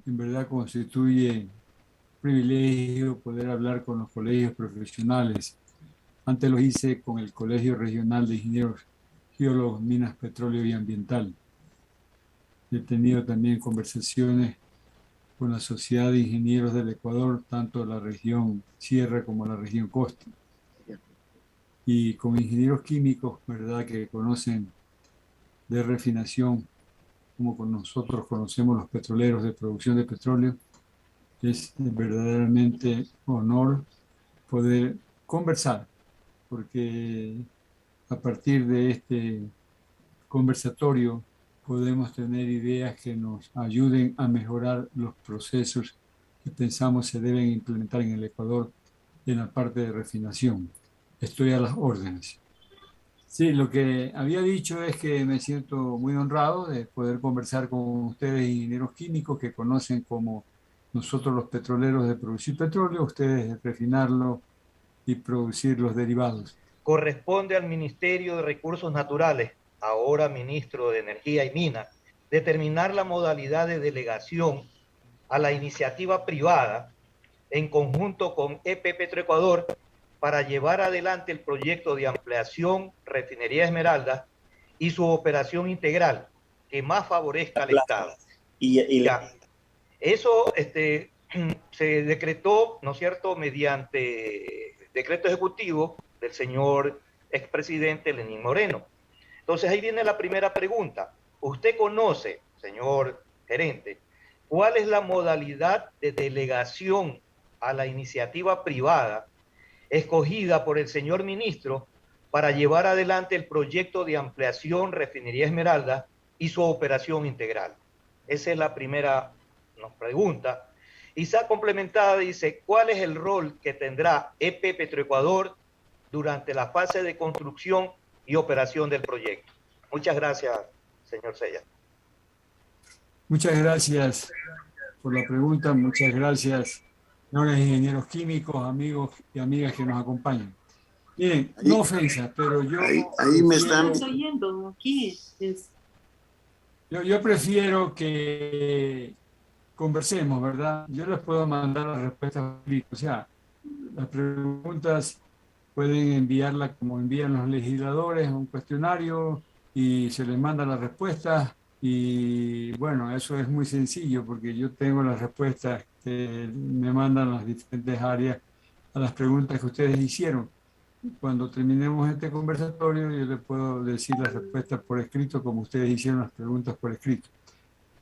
en verdad constituye privilegio poder hablar con los colegios profesionales. Antes lo hice con el Colegio Regional de Ingenieros Geólogos, Minas, Petróleo y Ambiental. He tenido también conversaciones con la Sociedad de Ingenieros del Ecuador, tanto la región Sierra como la región Costa, y con ingenieros químicos, ¿verdad?, que conocen de refinación, como con nosotros conocemos los petroleros de producción de petróleo. Es verdaderamente honor poder conversar, porque a partir de este conversatorio podemos tener ideas que nos ayuden a mejorar los procesos que pensamos se deben implementar en el Ecuador en la parte de refinación. Estoy a las órdenes. Sí, lo que había dicho es que me siento muy honrado de poder conversar con ustedes, ingenieros químicos que conocen como nosotros los petroleros de producir petróleo, ustedes de refinarlo y producir los derivados. Corresponde al Ministerio de Recursos Naturales, ahora Ministro de Energía y Minas, determinar la modalidad de delegación a la iniciativa privada en conjunto con EP Petroecuador para llevar adelante el proyecto de ampliación Refinería Esmeralda y su operación integral que más favorezca al Estado. Ya, eso se decretó, ¿no es cierto?, mediante decreto ejecutivo del señor expresidente Lenín Moreno. Entonces ahí viene la primera pregunta. ¿Usted conoce, señor gerente, cuál es la modalidad de delegación a la iniciativa privada escogida por el señor ministro para llevar adelante el proyecto de ampliación Refinería Esmeralda y su operación integral? Esa es la primera pregunta. Y se ha complementado, dice, ¿cuál es el rol que tendrá EP Petroecuador durante la fase de construcción y operación del proyecto? Muchas gracias, señor Sella. Muchas gracias por la pregunta, muchas gracias, señores ingenieros químicos, amigos y amigas que nos acompañan. Miren, no ofensa, pero yo ahí me están oyendo aquí. Yo prefiero que conversemos, ¿verdad? Yo les puedo mandar las respuestas, o sea, las preguntas pueden enviarlas como envían los legisladores, un cuestionario y se les manda las respuestas. Y bueno, eso es muy sencillo porque yo tengo las respuestas que me mandan las diferentes áreas a las preguntas que ustedes hicieron. Cuando terminemos este conversatorio, yo les puedo decir las respuestas por escrito, como ustedes hicieron las preguntas por escrito.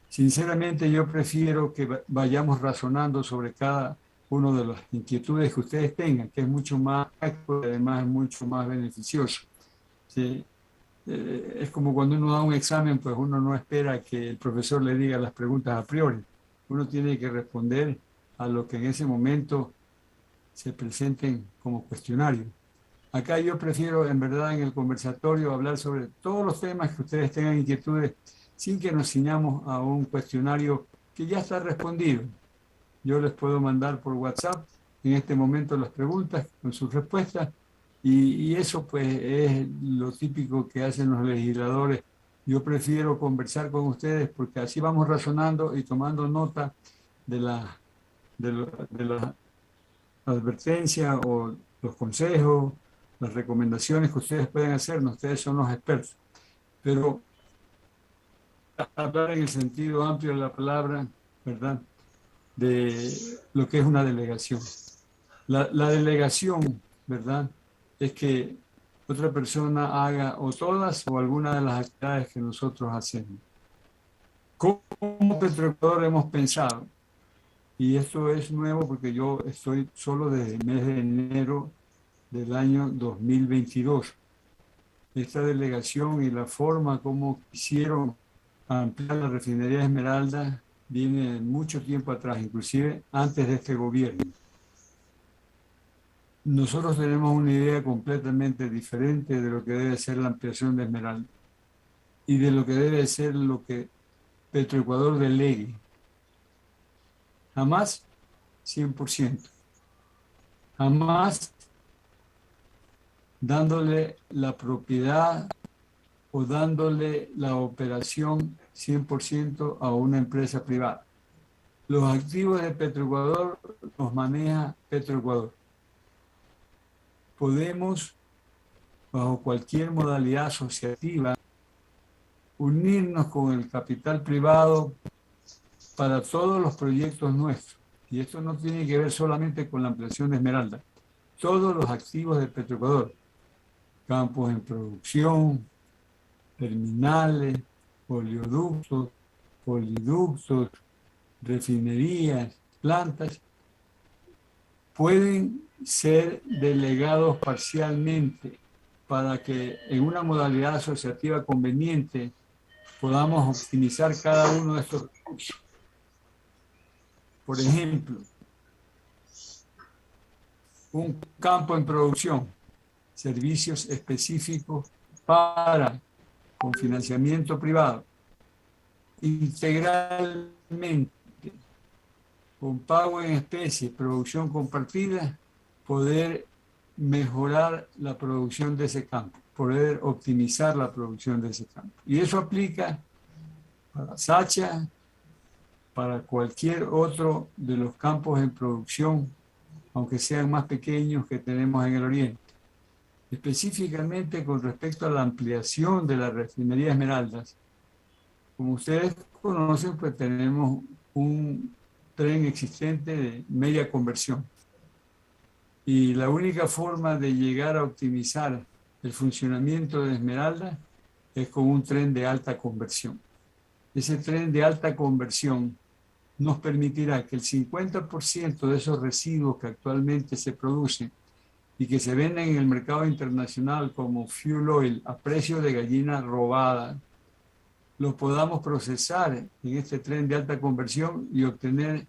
Sinceramente, yo prefiero que vayamos razonando sobre cada una de las inquietudes que ustedes tengan, que es mucho más práctico y además mucho más beneficioso. ¿Sí? Es como cuando uno da un examen, pues uno no espera que el profesor le diga las preguntas a priori. Uno tiene que responder a lo que en ese momento se presenten como cuestionario. Acá yo prefiero, en verdad, en el conversatorio hablar sobre todos los temas que ustedes tengan inquietudes sin que nos ciñamos a un cuestionario que ya está respondido. Yo les puedo mandar por WhatsApp en este momento las preguntas con sus respuestas y eso pues es lo típico que hacen los legisladores. Yo prefiero conversar con ustedes porque así vamos razonando y tomando nota de la advertencia o los consejos, las recomendaciones que ustedes pueden hacernos. Ustedes son los expertos. Pero hablar en el sentido amplio de la palabra, ¿verdad?, de lo que es una delegación. La delegación, ¿verdad?, es que otra persona haga o todas o alguna de las actividades que nosotros hacemos. Como Petroecuador hemos pensado, y esto es nuevo porque yo estoy solo desde el mes de enero del año 2022. Esta delegación y la forma como quisieron ampliar la refinería Esmeralda viene mucho tiempo atrás, inclusive antes de este gobierno. Nosotros tenemos una idea completamente diferente de lo que debe ser la ampliación de Esmeralda y de lo que debe ser lo que Petroecuador delegue. Jamás 100%. Jamás dándole la propiedad o dándole la operación 100% a una empresa privada. Los activos de Petroecuador los maneja Petroecuador. Podemos, bajo cualquier modalidad asociativa, unirnos con el capital privado para todos los proyectos nuestros. Y esto no tiene que ver solamente con la ampliación de Esmeralda. Todos los activos de Petroecuador, campos en producción, terminales, oleoductos, poliductos, refinerías, plantas, pueden ser delegados parcialmente para que en una modalidad asociativa conveniente podamos optimizar cada uno de estos recursos. Por ejemplo, un campo en producción, servicios específicos para, con financiamiento privado, integralmente, con pago en especie, producción compartida, poder mejorar la producción de ese campo, poder optimizar la producción de ese campo. Y eso aplica para Sacha, para cualquier otro de los campos en producción, aunque sean más pequeños que tenemos en el Oriente. Específicamente con respecto a la ampliación de la refinería Esmeraldas, como ustedes conocen, pues tenemos un tren existente de media conversión. Y la única forma de llegar a optimizar el funcionamiento de Esmeralda es con un tren de alta conversión. Ese tren de alta conversión nos permitirá que el 50% de esos residuos que actualmente se producen y que se venden en el mercado internacional como fuel oil a precio de gallina robada, los podamos procesar en este tren de alta conversión y obtener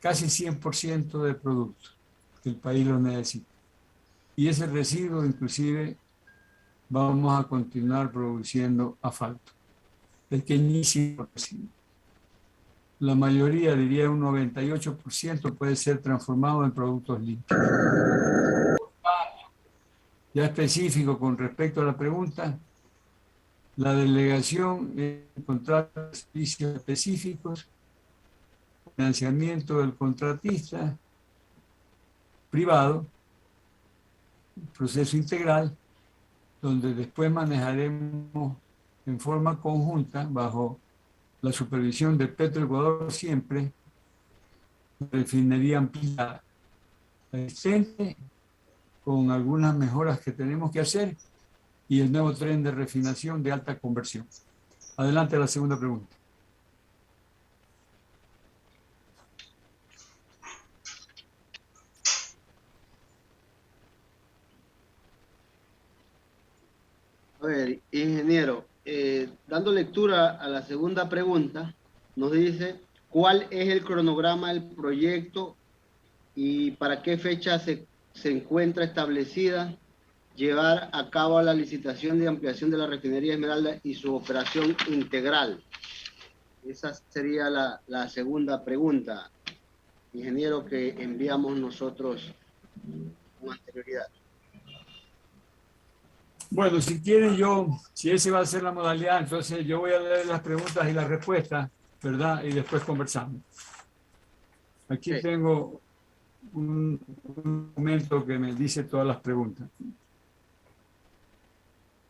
casi 100% de productos que el país lo necesita. Y ese residuo inclusive vamos a continuar produciendo asfalto. Pequeñísimo residuo. La mayoría, diría un 98%, puede ser transformado en productos limpios. Ya específico con respecto a la pregunta, la delegación contrata servicios específicos, financiamiento del contratista privado, proceso integral, donde después manejaremos en forma conjunta, bajo la supervisión de Petroecuador siempre, refinería ampliada, existente, con algunas mejoras que tenemos que hacer, y el nuevo tren de refinación de alta conversión. Adelante a la segunda pregunta. A ver, ingeniero, dando lectura a la segunda pregunta, nos dice cuál es el cronograma del proyecto y para qué fecha se encuentra establecida llevar a cabo la licitación de ampliación de la refinería Esmeralda y su operación integral. Esa sería la segunda pregunta, ingeniero, que enviamos nosotros con anterioridad. Bueno, si quieren si esa va a ser la modalidad, entonces yo voy a leer las preguntas y las respuestas, ¿verdad? Y después conversamos. Aquí tengo un documento que me dice todas las preguntas.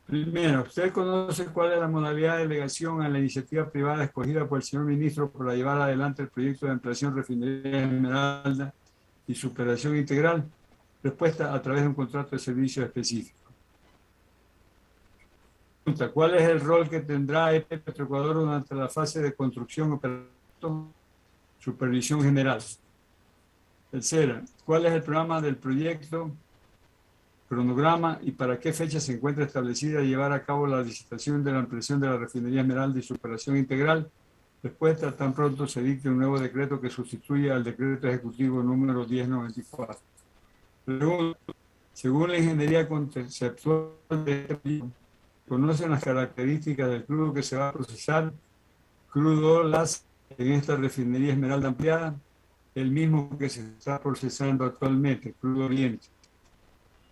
Primero, ¿usted conoce cuál es la modalidad de delegación a la iniciativa privada escogida por el señor ministro para llevar adelante el proyecto de ampliación refinería Esmeralda y su operación integral? Respuesta: a través de un contrato de servicio específico. ¿Cuál es el rol que tendrá Petroecuador durante la fase de construcción, operación, supervisión general? Tercera, ¿cuál es el programa del proyecto, cronograma y para qué fecha se encuentra establecida llevar a cabo la licitación de la ampliación de la refinería Esmeralda y su operación integral? Respuesta: tan pronto se dicte un nuevo decreto que sustituya al decreto ejecutivo número 1094. Pregunta: según la ingeniería conceptual de este proyecto, ¿conocen las características del crudo que se va a procesar? Crudo láser en esta refinería Esmeralda ampliada, el mismo que se está procesando actualmente, crudo oriente.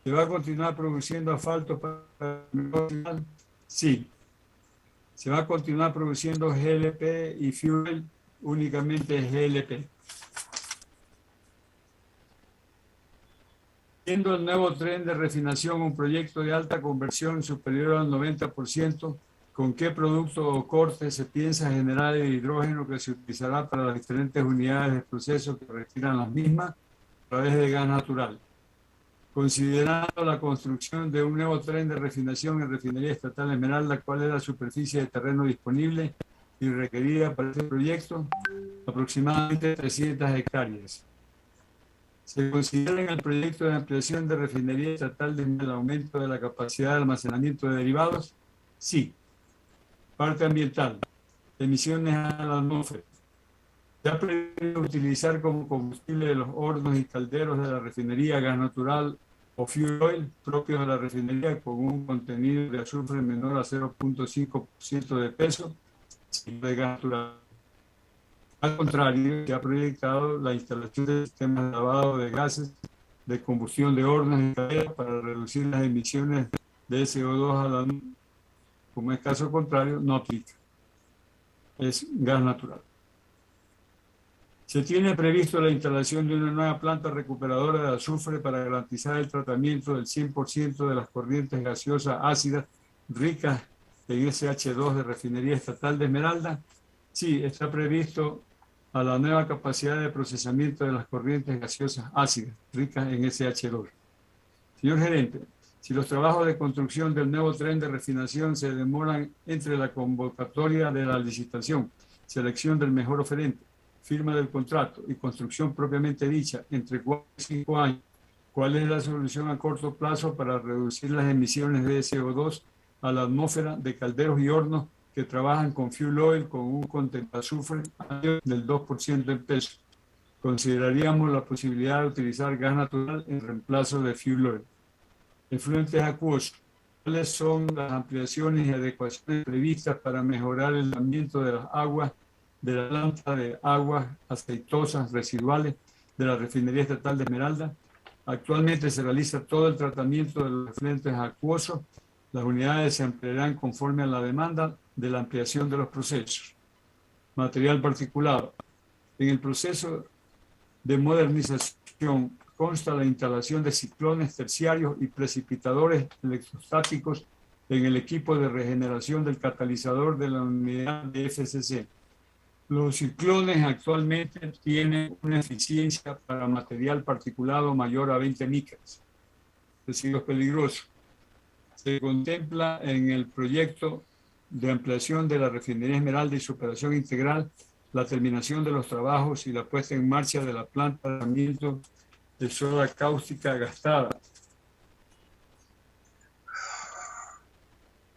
¿Se va a continuar produciendo asfalto para el mercado final? Sí. ¿Se va a continuar produciendo GLP y fuel únicamente GLP. Siendo el nuevo tren de refinación un proyecto de alta conversión superior al 90%, ¿con qué producto o corte se piensa generar el hidrógeno que se utilizará para las diferentes unidades de proceso que refinan las mismas a través de gas natural? Considerando la construcción de un nuevo tren de refinación en Refinería Estatal Esmeralda, ¿cuál es la superficie de terreno disponible y requerida para este proyecto? Aproximadamente 300 hectáreas. ¿Se considera en el proyecto de ampliación de Refinería Estatal el aumento de la capacidad de almacenamiento de derivados? Sí. Parte ambiental. Emisiones a la atmósfera. ¿Se ha previsto utilizar como combustible de los hornos y calderos de la refinería gas natural o fuel oil propios de la refinería con un contenido de azufre menor a 0.5% de peso de gas natural? Al contrario, se ha proyectado la instalación de sistemas de lavado de gases de combustión de hornos y calderas para reducir las emisiones de CO2 a la atmósfera. Como es caso contrario, no aplica. Es gas natural. Se tiene previsto la instalación de una nueva planta recuperadora de azufre para garantizar el tratamiento del 100% de las corrientes gaseosas ácidas ricas en SH2 de Refinería Estatal de Esmeralda. Sí, está previsto a la nueva capacidad de procesamiento de las corrientes gaseosas ácidas ricas en SH2. Señor gerente, si los trabajos de construcción del nuevo tren de refinación se demoran entre la convocatoria de la licitación, selección del mejor oferente, firma del contrato y construcción propiamente dicha entre 4 y 5 años, ¿cuál es la solución a corto plazo para reducir las emisiones de CO2 a la atmósfera de calderos y hornos que trabajan con fuel oil con un contenido de azufre del 2% en peso? Consideraríamos la posibilidad de utilizar gas natural en reemplazo de fuel oil. Efluentes acuosos. ¿Cuáles son las ampliaciones y adecuaciones previstas para mejorar el tratamiento de las aguas de la planta de aguas aceitosas residuales de la Refinería Estatal de Esmeralda? Actualmente se realiza todo el tratamiento de los efluentes acuosos. Las unidades se ampliarán conforme a la demanda de la ampliación de los procesos. Material particulado. En el proceso de modernización consta la instalación de ciclones terciarios y precipitadores electrostáticos en el equipo de regeneración del catalizador de la unidad de FCC. Los ciclones actualmente tienen una eficiencia para material particulado mayor a 20 micras. Residuos peligrosos. Se contempla en el proyecto de ampliación de la Refinería Esmeralda y su operación integral la terminación de los trabajos y la puesta en marcha de la planta de tratamiento de soda cáustica gastada.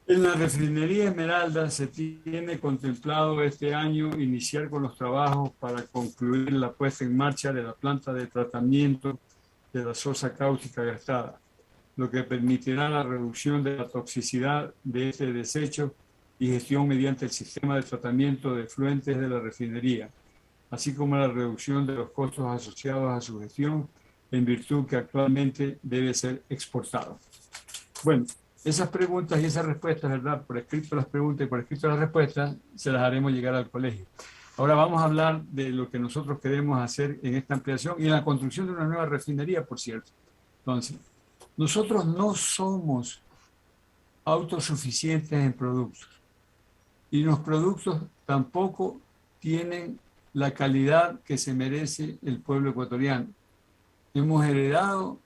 En la Refinería Esmeralda se tiene contemplado este año iniciar con los trabajos para concluir la puesta en marcha de la planta de tratamiento de la soda cáustica gastada, lo que permitirá la reducción de la toxicidad de este desecho y gestión mediante el sistema de tratamiento de efluentes de la refinería, así como la reducción de los costos asociados a su gestión, en virtud que actualmente debe ser exportado. Bueno, esas preguntas y esas respuestas, ¿verdad? Por escrito las preguntas y por escrito las respuestas, se las haremos llegar al colegio. Ahora vamos a hablar de lo que nosotros queremos hacer en esta ampliación y en la construcción de una nueva refinería, por cierto. Entonces, nosotros no somos autosuficientes en productos y los productos tampoco tienen la calidad que se merece el pueblo ecuatoriano. Hemos heredado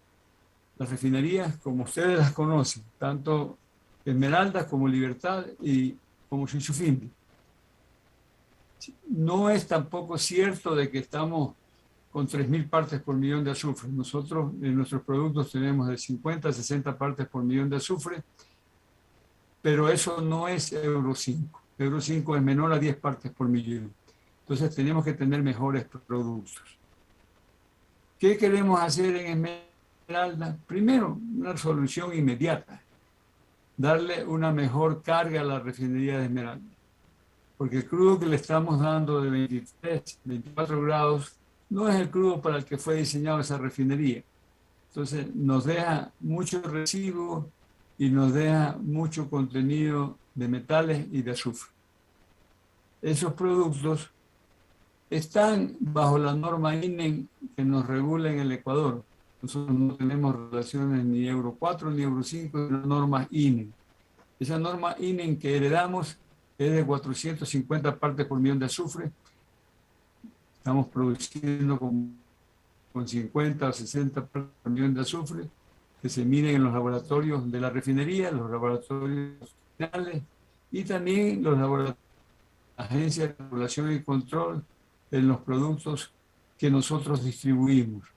las refinerías como ustedes las conocen, tanto Esmeraldas como Libertad y como Shushufindi. No es tampoco cierto de que estamos con 3.000 partes por millón de azufre. Nosotros en nuestros productos tenemos de 50 a 60 partes por millón de azufre, pero eso no es Euro 5. Euro 5 es menor a 10 partes por millón. Entonces tenemos que tener mejores productos. ¿Qué queremos hacer en Esmeralda? Primero, una solución inmediata. Darle una mejor carga a la refinería de Esmeralda. Porque el crudo que le estamos dando de 23, 24 grados no es el crudo para el que fue diseñada esa refinería. Entonces nos deja mucho residuo y nos deja mucho contenido de metales y de azufre. Esos productos están bajo la norma INEN que nos regula en el Ecuador. Nosotros no tenemos relaciones ni Euro 4 ni Euro 5, sino normas INEN. Esa norma INEN que heredamos es de 450 partes por millón de azufre. Estamos produciendo con 50 o 60 partes por millón de azufre que se miden en los laboratorios de la refinería, los laboratorios finales y también los laboratorios de la Agencia de Regulación y Control en los productos que nosotros distribuimos.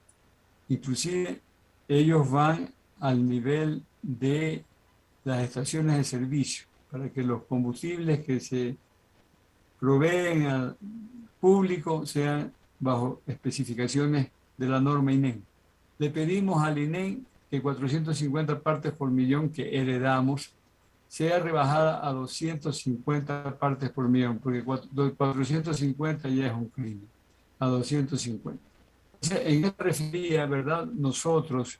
Inclusive ellos van al nivel de las estaciones de servicio para que los combustibles que se proveen al público sean bajo especificaciones de la norma INEN. Le pedimos al INEN que 450 partes por millón que heredamos sea rebajada a 250 partes por millón, porque 450 ya es un crimen, a 250. En esta refinería, ¿verdad? Nosotros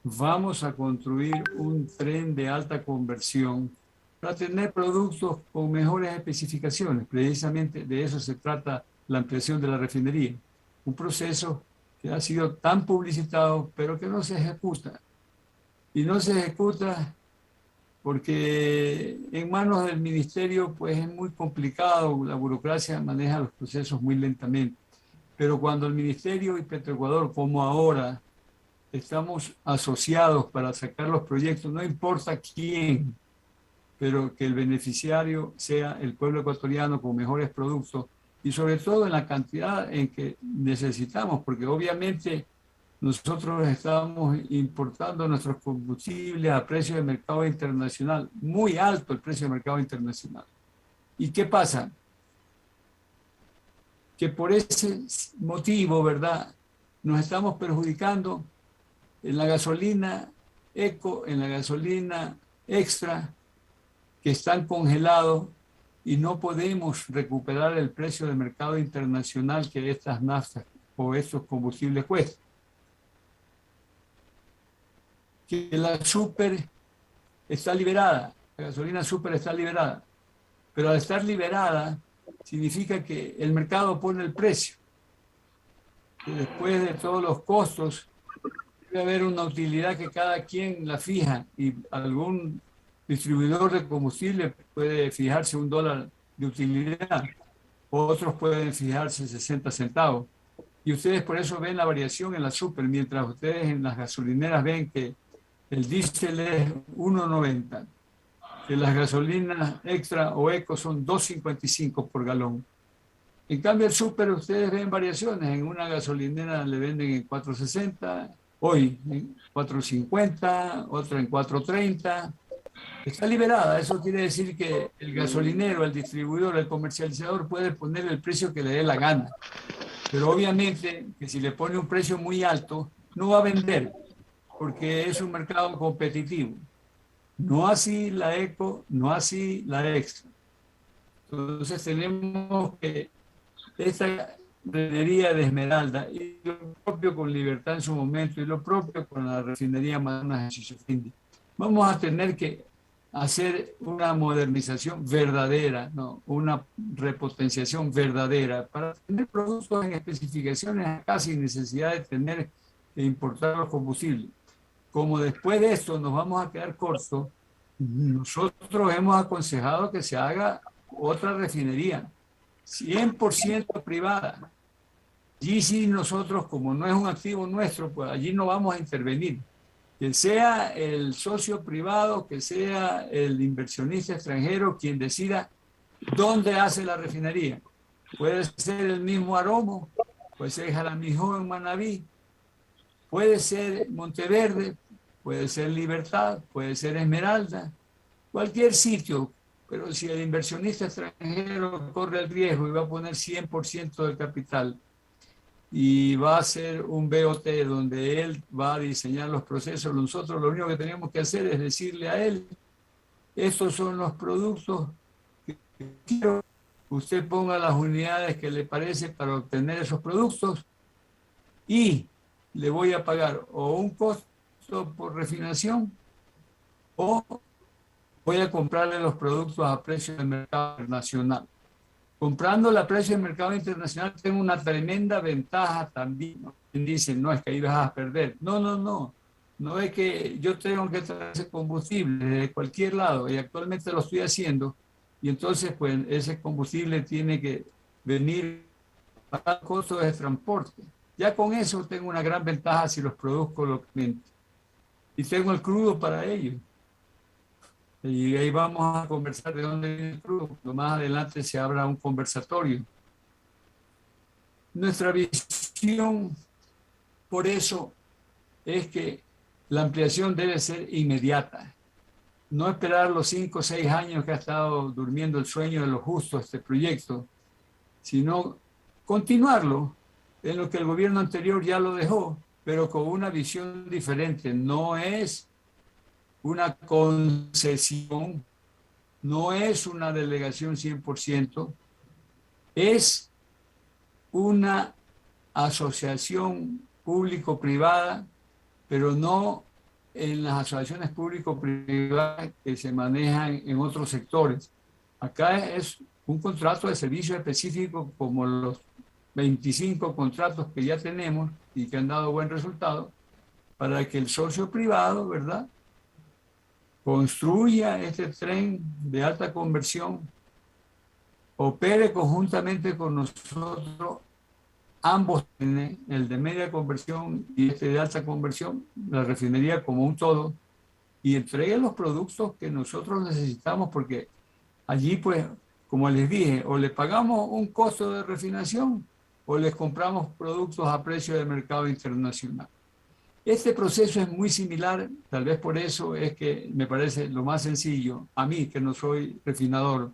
vamos a construir un tren de alta conversión para tener productos con mejores especificaciones. Precisamente de eso se trata la ampliación de la refinería. Un proceso que ha sido tan publicitado, pero que no se ejecuta. Y no se ejecuta porque en manos del ministerio pues es muy complicado, la burocracia maneja los procesos muy lentamente. Pero cuando el ministerio y Petroecuador, como ahora, estamos asociados para sacar los proyectos, no importa quién, pero que el beneficiario sea el pueblo ecuatoriano con mejores productos y sobre todo en la cantidad en que necesitamos, porque obviamente nosotros estamos importando nuestros combustibles a precio de mercado internacional, muy alto el precio de mercado internacional. ¿Y qué pasa? Que por ese motivo, ¿verdad?, nos estamos perjudicando en la gasolina eco, en la gasolina extra, que están congelados y no podemos recuperar el precio de mercado internacional que estas naftas o estos combustibles cuestan. Que la super está liberada, la gasolina super está liberada, pero al estar liberada significa que el mercado pone el precio. Que después de todos los costos debe haber una utilidad que cada quien la fija y algún distribuidor de combustible puede fijarse $1 de utilidad, otros pueden fijarse 60 centavos. Y ustedes por eso ven la variación en la super, mientras ustedes en las gasolineras ven que el diésel es 1.90, que las gasolinas extra o eco son 2.55 por galón. En cambio, el súper, ustedes ven variaciones. En una gasolinera le venden en 4.60, hoy en 4.50, otra en 4.30. Está liberada. Eso quiere decir que el gasolinero, el distribuidor, el comercializador puede poner el precio que le dé la gana. Pero obviamente que si le pone un precio muy alto, no va a vender, porque es un mercado competitivo. No así la eco, no así la extra. Entonces tenemos que esta refinería de Esmeralda y lo propio con Libertad en su momento y lo propio con la refinería Amazonas en Shisofindi, vamos a tener que hacer una modernización verdadera, ¿no?, una repotenciación verdadera para tener productos en especificaciones acá sin necesidad de tener que importar los combustibles. Como después de esto nos vamos a quedar cortos, nosotros hemos aconsejado que se haga otra refinería 100% privada. Allí sí nosotros, como no es un activo nuestro, pues allí no vamos a intervenir. Que sea el socio privado, que sea el inversionista extranjero quien decida dónde hace la refinería. Puede ser el mismo Aromo, puede ser Jaramillo en Manabí, puede ser Monteverde, puede ser Libertad, puede ser Esmeralda, cualquier sitio. Pero si el inversionista extranjero corre el riesgo y va a poner 100% del capital y va a hacer un BOT donde él va a diseñar los procesos, nosotros lo único que tenemos que hacer es decirle a él, estos son los productos que quiero, usted ponga las unidades que le parece para obtener esos productos y le voy a pagar o un costo por refinación o voy a comprarle los productos a precio de mercado nacional. Comprando a precio del mercado internacional tengo una tremenda ventaja también. Dicen, no, es que ahí vas a perder. No, no, no. No es que yo tengo que traer ese combustible de cualquier lado y actualmente lo estoy haciendo y entonces pues ese combustible tiene que venir a costos de transporte. Ya con eso tengo una gran ventaja si los produzco localmente. Y tengo el crudo para ello. Y ahí vamos a conversar de dónde viene el crudo. Más adelante se abra un conversatorio. Nuestra visión, por eso, es que la ampliación debe ser inmediata. No esperar los 5 o 6 años que ha estado durmiendo el sueño de los justos este proyecto, sino continuarlo en lo que el gobierno anterior ya lo dejó, pero con una visión diferente. No es una concesión, no es una delegación 100%, es una asociación público-privada, pero no en las asociaciones público-privadas que se manejan en otros sectores. Acá es un contrato de servicio específico como los 25 contratos que ya tenemos y que han dado buen resultado, para que el socio privado, ¿verdad?, construya este tren de alta conversión, opere conjuntamente con nosotros ambos, el de media conversión y este de alta conversión, la refinería como un todo, y entregue los productos que nosotros necesitamos, porque allí, pues, como les dije, o le pagamos un costo de refinación o les compramos productos a precio de mercado internacional. Este proceso es muy similar, tal vez por eso es que me parece lo más sencillo, a mí que no soy refinador,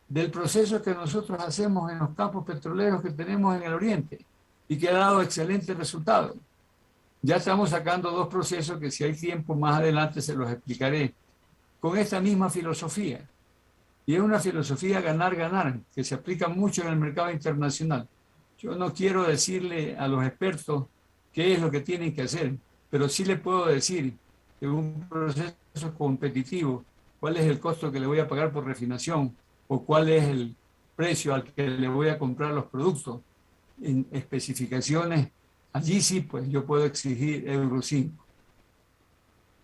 del proceso que nosotros hacemos en los campos petroleros que tenemos en el oriente y que ha dado excelentes resultados. Ya estamos sacando 2 procesos que si hay tiempo más adelante se los explicaré, con esta misma filosofía. Y es una filosofía ganar-ganar, que se aplica mucho en el mercado internacional. Yo no quiero decirle a los expertos qué es lo que tienen que hacer, pero sí le puedo decir que un proceso competitivo, cuál es el costo que le voy a pagar por refinación o cuál es el precio al que le voy a comprar los productos en especificaciones. Allí sí, pues yo puedo exigir Euro 5.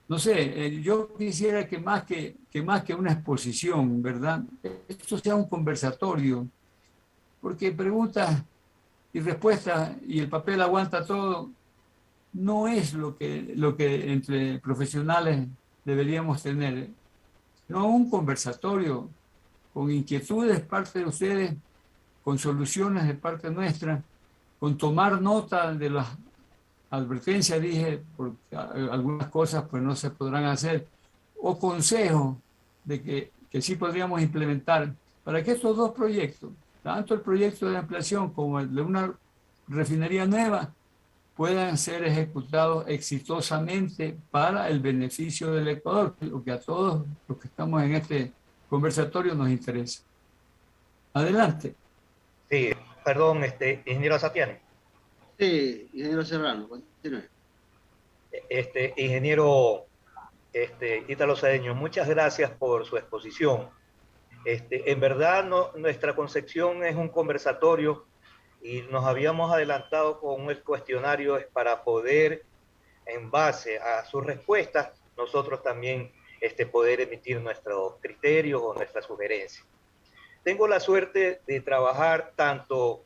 No sé, yo quisiera que más que una exposición, ¿verdad?, esto sea un conversatorio, porque preguntas y respuestas y el papel aguanta todo, no es lo que entre profesionales deberíamos tener, no un conversatorio con inquietudes de parte de ustedes, con soluciones de parte nuestra, con tomar nota de las advertencias, dije, porque algunas cosas pues no se podrán hacer, o consejos de que sí podríamos implementar para que estos 2 proyectos, tanto el proyecto de ampliación como el de una refinería nueva, puedan ser ejecutados exitosamente para el beneficio del Ecuador, lo que a todos los que estamos en este conversatorio nos interesa. Adelante. Sí, perdón, ingeniero Satiani. Sí, ingeniero Serrano, continúe. Ingeniero Ítalo Cedeño, muchas gracias por su exposición. En verdad, nuestra concepción es un conversatorio y nos habíamos adelantado con el cuestionario para poder, en base a sus respuestas, nosotros también poder emitir nuestros criterios o nuestras sugerencias. Tengo la suerte de trabajar tanto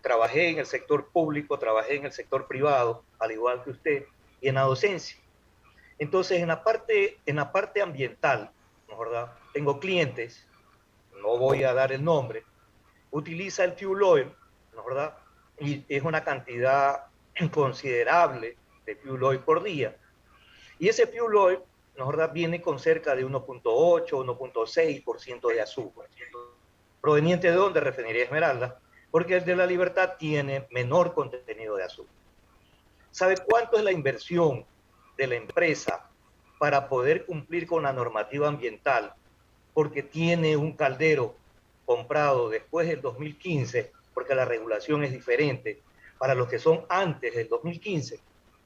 trabajé en el sector público, trabajé en el sector privado, al igual que usted, y en la docencia. Entonces, en la parte ambiental, ¿no, verdad?, tengo clientes, no voy a dar el nombre, utiliza el fuel oil, ¿no, verdad?, y es una cantidad considerable de fuel oil por día. Y ese fuel oil, ¿no, verdad?, viene con cerca de 1.8, 1.6% de azúcar. ¿Proveniente de dónde? Refinería Esmeralda, porque el de la Libertad tiene menor contenido de azúcar. ¿Sabe cuánto es la inversión de la empresa para poder cumplir con la normativa ambiental? Porque tiene un caldero comprado después del 2015, porque la regulación es diferente para los que son antes del 2015,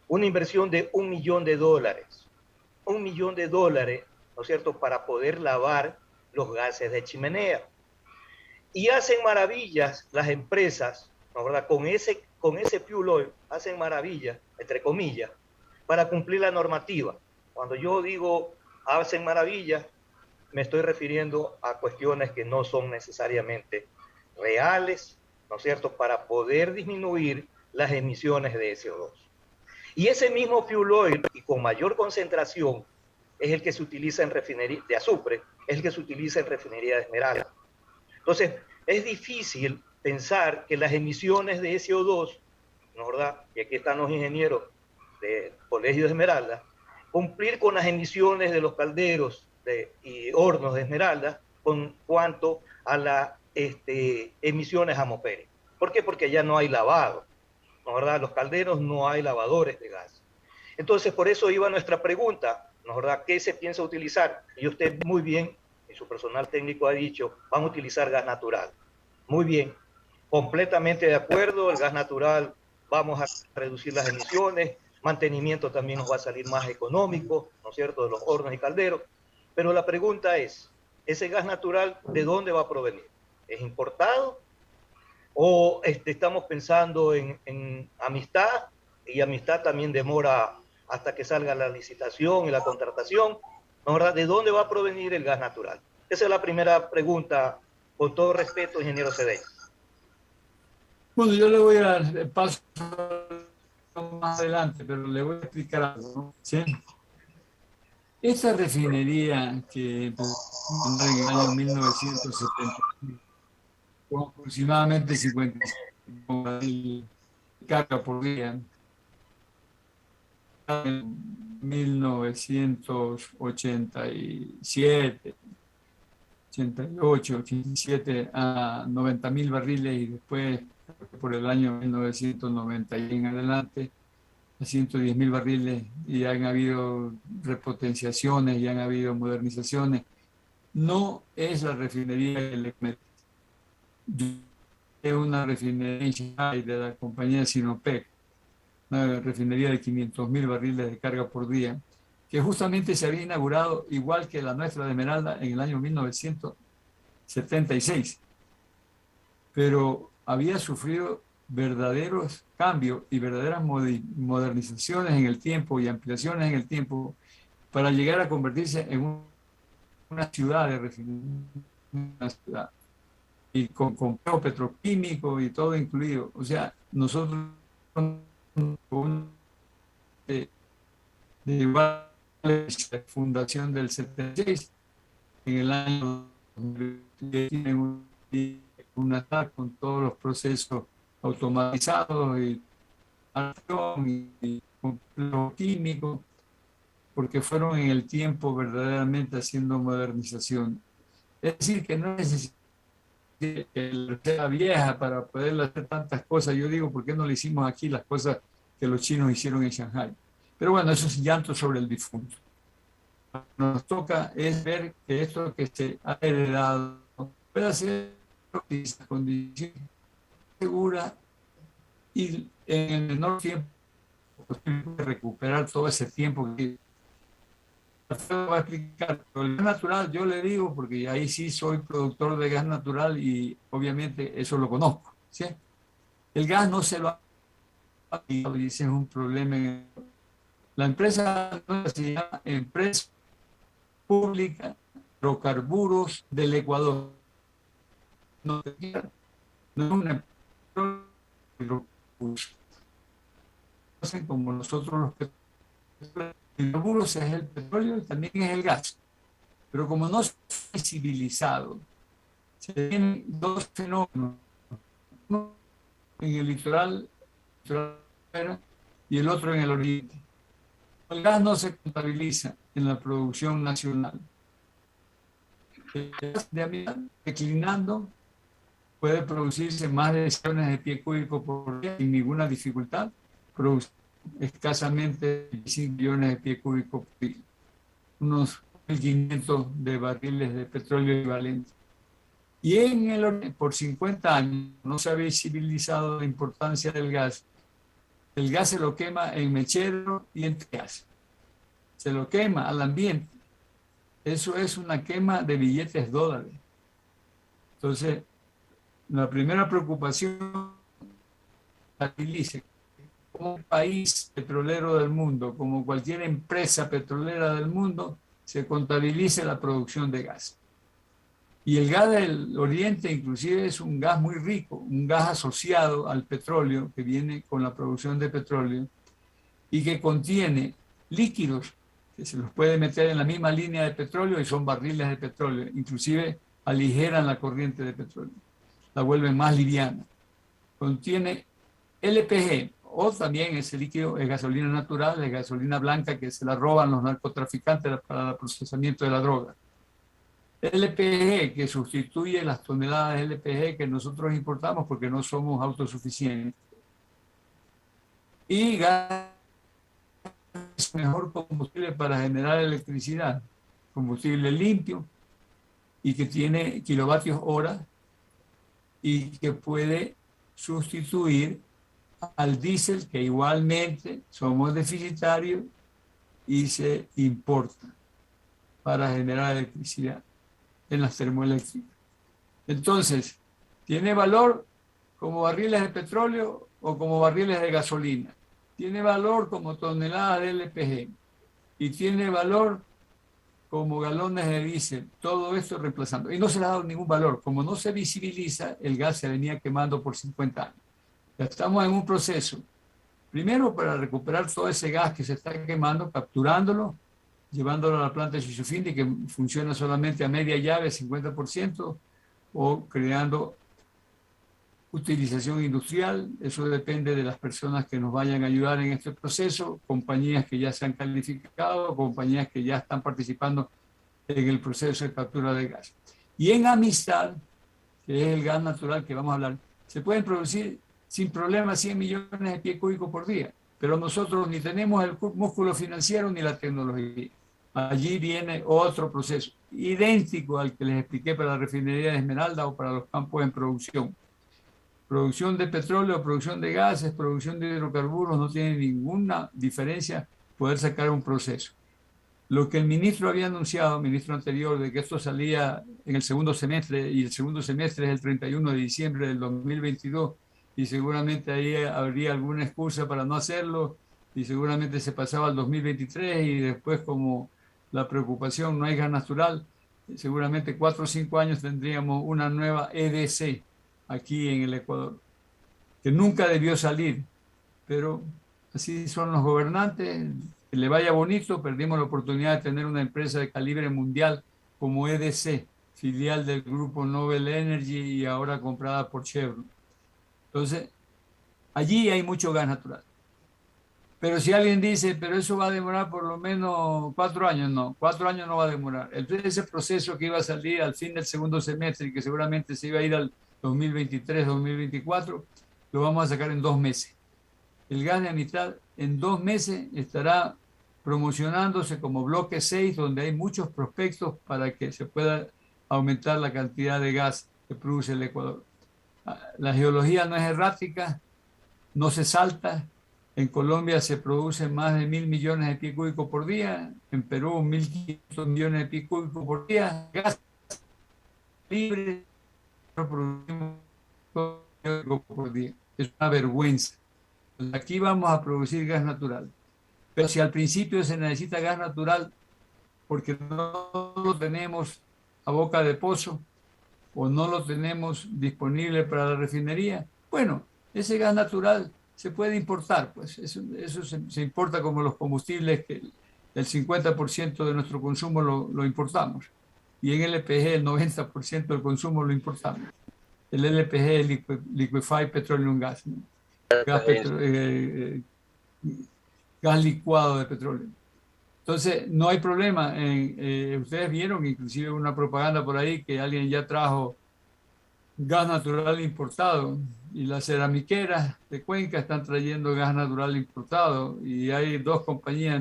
una inversión de $1 millón. $1 millón, ¿no es cierto?, para poder lavar los gases de chimenea. Y hacen maravillas las empresas, ¿no, verdad? Con ese fuel oil hacen maravillas, entre comillas, para cumplir la normativa. Cuando yo digo hacen maravillas, me estoy refiriendo a cuestiones que no son necesariamente reales, ¿no es cierto?, para poder disminuir las emisiones de CO2. Y ese mismo fuel oil, y con mayor concentración, es el que se utiliza en refinería de azufre, es el que se utiliza en refinería de Esmeralda. Entonces, es difícil pensar que las emisiones de CO2, ¿no es verdad?, y aquí están los ingenieros del Colegio de Esmeralda, cumplir con las emisiones de los calderos y hornos de Esmeralda con cuanto a las emisiones atmosféricas. ¿Por qué? Porque ya no hay lavado, ¿no es verdad? Los calderos no hay lavadores de gas. Entonces, por eso iba nuestra pregunta, ¿no es verdad? ¿Qué se piensa utilizar? Y usted muy bien, y su personal técnico ha dicho, van a utilizar gas natural. Muy bien, completamente de acuerdo, el gas natural, vamos a reducir las emisiones, mantenimiento también nos va a salir más económico, ¿no es cierto?, de los hornos y calderos. Pero la pregunta es, ¿ese gas natural de dónde va a provenir? ¿Es importado? ¿O estamos pensando en Amistad? Y Amistad también demora hasta que salga la licitación y la contratación, ¿no, verdad? ¿De dónde va a provenir el gas natural? Esa es la primera pregunta, con todo respeto, ingeniero Cedeño. Bueno, yo le voy a dar paso más adelante, pero le voy a explicar algo, ¿no? ¿Sí? Esta refinería que empezó en el año 1970, con aproximadamente 55 mil cargas por día, en 1987, 88, 87 a 90 mil barriles y después por el año 1990 y en adelante a 110 mil barriles y han habido repotenciaciones y han habido modernizaciones. No es la refinería que le comete. Es una refinería de la compañía Sinopec, una refinería de 500 mil barriles de carga por día, que justamente se había inaugurado igual que la nuestra de Esmeralda en el año 1976, pero había sufrido verdaderos cambios y verdaderas modernizaciones en el tiempo y ampliaciones en el tiempo para llegar a convertirse en una ciudad de refinería, una ciudad, y con complejo petroquímico y todo incluido. O sea, nosotros de igual fundación del 76, en el año 2010 tienen una TAC con todos los procesos automatizados y complejo químico, porque fueron en el tiempo verdaderamente haciendo modernización. Es decir, que no necesita que sea vieja para poder hacer tantas cosas. Yo digo, ¿por qué no le hicimos aquí las cosas que los chinos hicieron en Shanghái? Pero bueno, eso es llanto sobre el difunto. Nos toca es ver que esto que se ha heredado pueda ser en condiciones seguras y en el menor tiempo posible recuperar todo ese tiempo que va a explicar. El gas natural, yo le digo, porque ahí sí soy productor de gas natural y obviamente eso lo conozco, ¿sí? El gas no se lo ha y ese es un problema. La empresa se llama Empresa Pública Hidrocarburos del Ecuador. No es una empresa como nosotros los hidrocarburos es el petróleo y también es el gas. Pero como no se ha visibilizado, se tienen dos fenómenos. Uno en el litoral y el otro en el oriente. El gas no se contabiliza en la producción nacional. El gas de Amistad, declinando, puede producirse más de millones de pies cúbicos por día sin ninguna dificultad, produce escasamente 5 millones de pies cúbicos por día, unos 1.500 de barriles de petróleo equivalente. Y por 50 años no se ha visibilizado la importancia del gas. El gas se lo quema en mechero y en teas. Se lo quema al ambiente. Eso es una quema de billetes dólares. Entonces, la primera preocupación es como un país petrolero del mundo, como cualquier empresa petrolera del mundo, se contabilice la producción de gas. Y el gas del Oriente inclusive es un gas muy rico, un gas asociado al petróleo que viene con la producción de petróleo y que contiene líquidos que se los puede meter en la misma línea de petróleo y son barriles de petróleo, inclusive aligeran la corriente de petróleo, la vuelven más liviana. Contiene LPG, o también ese líquido es gasolina natural, es gasolina blanca que se la roban los narcotraficantes para el procesamiento de la droga. LPG, que sustituye las toneladas de LPG que nosotros importamos porque no somos autosuficientes. Y gas es mejor combustible para generar electricidad, combustible limpio y que tiene kilovatios hora y que puede sustituir al diésel, que igualmente somos deficitarios y se importa para generar electricidad en las termoeléctricas. Entonces, ¿tiene valor como barriles de petróleo o como barriles de gasolina? Tiene valor como tonelada de LPG y tiene valor como galones de diésel. Todo esto reemplazando. Y no se le ha dado ningún valor. Como no se visibiliza, el gas se venía quemando por 50 años. Ya estamos en un proceso, primero para recuperar todo ese gas que se está quemando, capturándolo, llevándolo a la planta de Shushufindi, que funciona solamente a media llave, 50%, o creando utilización industrial. Eso depende de las personas que nos vayan a ayudar en este proceso, compañías que ya se han calificado, compañías que ya están participando en el proceso de captura de gas. Y en Amistad, que es el gas natural que vamos a hablar, se pueden producir sin problema 100 millones de pies cúbicos por día, pero nosotros ni tenemos el músculo financiero ni la tecnología. Allí viene otro proceso, idéntico al que les expliqué para la refinería de Esmeralda o para los campos en producción. Producción de petróleo, producción de gases, producción de hidrocarburos, no tiene ninguna diferencia poder sacar un proceso. Lo que el ministro había anunciado, el ministro anterior, de que esto salía en el segundo semestre, y el segundo semestre es el 31 de diciembre del 2022, y seguramente ahí habría alguna excusa para no hacerlo, y seguramente se pasaba al 2023, y después como la preocupación no hay gas natural, seguramente 4 o 5 años tendríamos una nueva EDC aquí en el Ecuador, que nunca debió salir, pero así son los gobernantes. Que le vaya bonito, perdimos la oportunidad de tener una empresa de calibre mundial como EDC, filial del grupo Nobel Energy y ahora comprada por Chevron. Entonces, allí hay mucho gas natural. Pero si alguien dice, pero eso va a demorar por lo menos 4 años, no, 4 años no va a demorar. Ese proceso que iba a salir al fin del segundo semestre y que seguramente se iba a ir al 2023, 2024, lo vamos a sacar en 2 meses. El gas de Amistad en 2 meses estará promocionándose como bloque 6, donde hay muchos prospectos para que se pueda aumentar la cantidad de gas que produce el Ecuador. La geología no es errática, no se salta. En Colombia se producen más de 1.000 millones de pies cúbicos por día, en Perú 1.500 millones de pies cúbicos por día. Gas libre, producimos por día. Es una vergüenza. Aquí vamos a producir gas natural. Pero si al principio se necesita gas natural porque no lo tenemos a boca de pozo o no lo tenemos disponible para la refinería, bueno, ese gas natural se puede importar, pues eso se importa como los combustibles, que el 50% de nuestro consumo lo importamos. Y en LPG el 90% del consumo lo importamos. El LPG es Liquefied Petroleum Gas, ¿no? Gas licuado de petróleo. Entonces, no hay problema. Ustedes vieron inclusive una propaganda por ahí que alguien ya trajo gas natural importado y las ceramiqueras de Cuenca están trayendo gas natural importado y hay 2 compañías,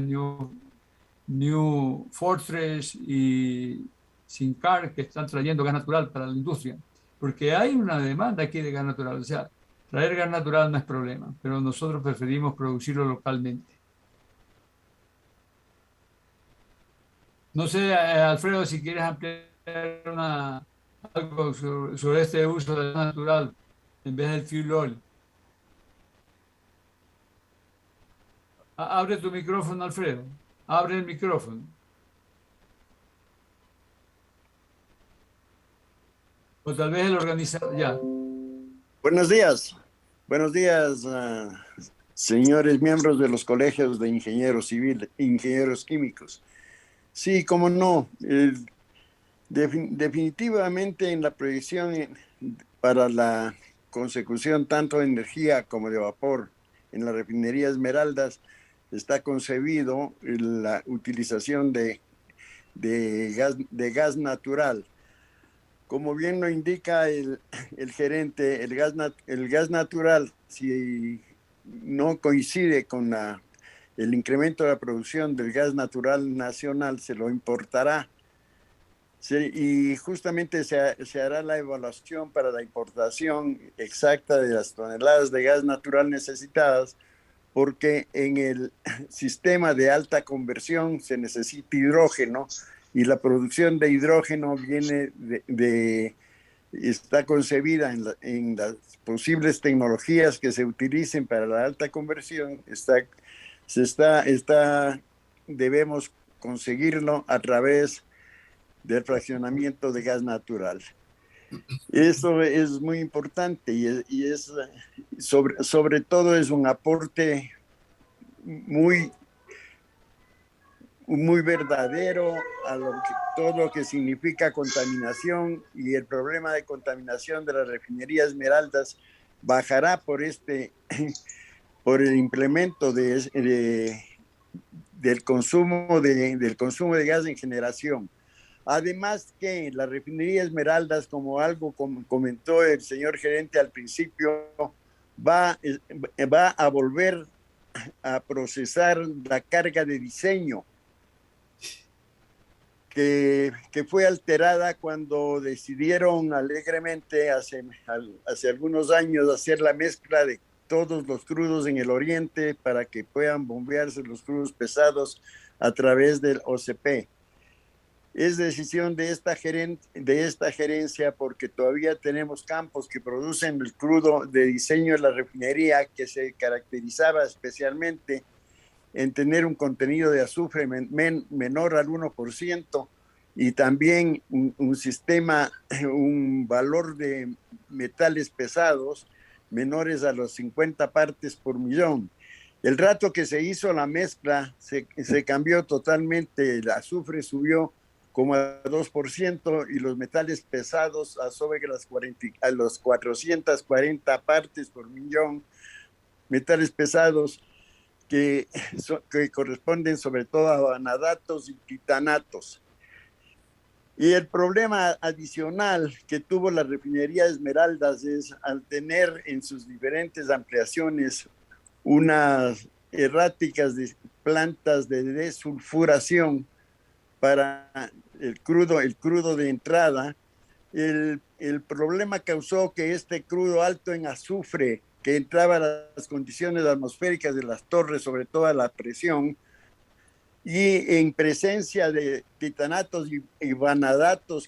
New Fortress y Sincar, que están trayendo gas natural para la industria, porque hay una demanda aquí de gas natural. O sea, traer gas natural no es problema, pero nosotros preferimos producirlo localmente. No sé, Alfredo, si quieres ampliar algo sobre este uso del gas natural en vez del fuel oil. Abre tu micrófono, Alfredo. Abre el micrófono. O tal vez el organizador. Ya. Buenos días. Buenos días, señores miembros de los colegios de ingenieros civiles, ingenieros químicos. Sí, cómo no. Definitivamente en la proyección para la consecución tanto de energía como de vapor en la refinería Esmeraldas está concebido la utilización de gas natural. Como bien lo indica el gerente, el gas natural, si no coincide con el incremento de la producción del gas natural nacional, se lo importará. Y justamente se hará la evaluación para la importación exacta de las toneladas de gas natural necesitadas, porque en el sistema de alta conversión se necesita hidrógeno y la producción de hidrógeno viene está concebida en las posibles tecnologías que se utilicen para la alta conversión. Debemos conseguirlo a través del fraccionamiento de gas natural. Eso es muy importante y es sobre todo es un aporte muy verdadero a todo lo que significa contaminación, y el problema de contaminación de la refinería Esmeraldas bajará por el implemento del consumo del consumo de gas en generación. Además que la refinería Esmeraldas, como comentó el señor gerente al principio, va a volver a procesar la carga de diseño que fue alterada cuando decidieron alegremente hace algunos años hacer la mezcla de todos los crudos en el oriente para que puedan bombearse los crudos pesados a través del OCP. Es decisión de esta gerencia, porque todavía tenemos campos que producen el crudo de diseño de la refinería, que se caracterizaba especialmente en tener un contenido de azufre menor al 1%, y también un valor de metales pesados menores a los 50 partes por millón. El rato que se hizo la mezcla, se cambió totalmente. El azufre subió como a 2% y los metales pesados a sobre a los 440 partes por millón. Metales pesados que corresponden sobre todo a vanadatos y titanatos. Y el problema adicional que tuvo la refinería Esmeraldas es, al tener en sus diferentes ampliaciones unas erráticas de plantas de desulfuración para el crudo de entrada, el problema causó que este crudo alto en azufre, que entraba a las condiciones atmosféricas de las torres, sobre todo a la presión, y en presencia de titanatos y vanadatos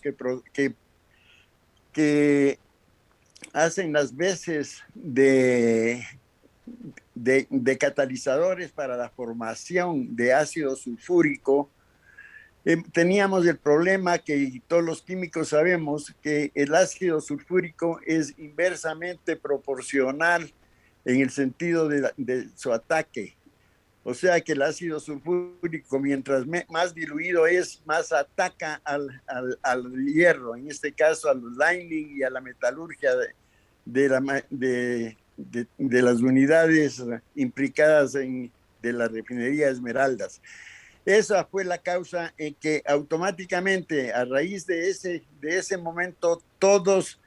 que hacen las veces de catalizadores para la formación de ácido sulfúrico, teníamos el problema que todos los químicos sabemos, que el ácido sulfúrico es inversamente proporcional en el sentido de su ataque. O sea que el ácido sulfúrico, mientras más diluido es, más ataca al hierro, en este caso al lining y a la metalurgia de las unidades implicadas de la refinería Esmeraldas. Esa fue la causa en que automáticamente, a raíz de ese momento, todos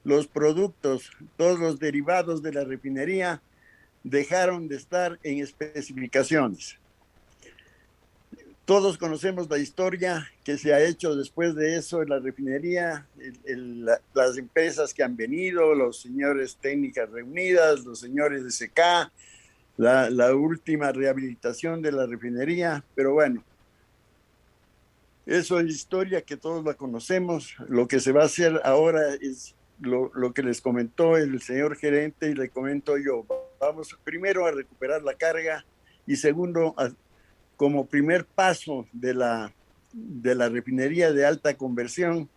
los productos, todos los derivados de la refinería dejaron de estar en especificaciones. Todos conocemos la historia que se ha hecho después de eso en la refinería, las empresas que han venido, los señores técnicas reunidas, los señores de SK, la última rehabilitación de la refinería, pero bueno, Eso es historia que todos la conocemos. Lo que se va a hacer ahora es lo que les comentó el señor gerente y le comento yo. Vamos primero a recuperar la carga y segundo, como primer paso de la refinería de alta conversión,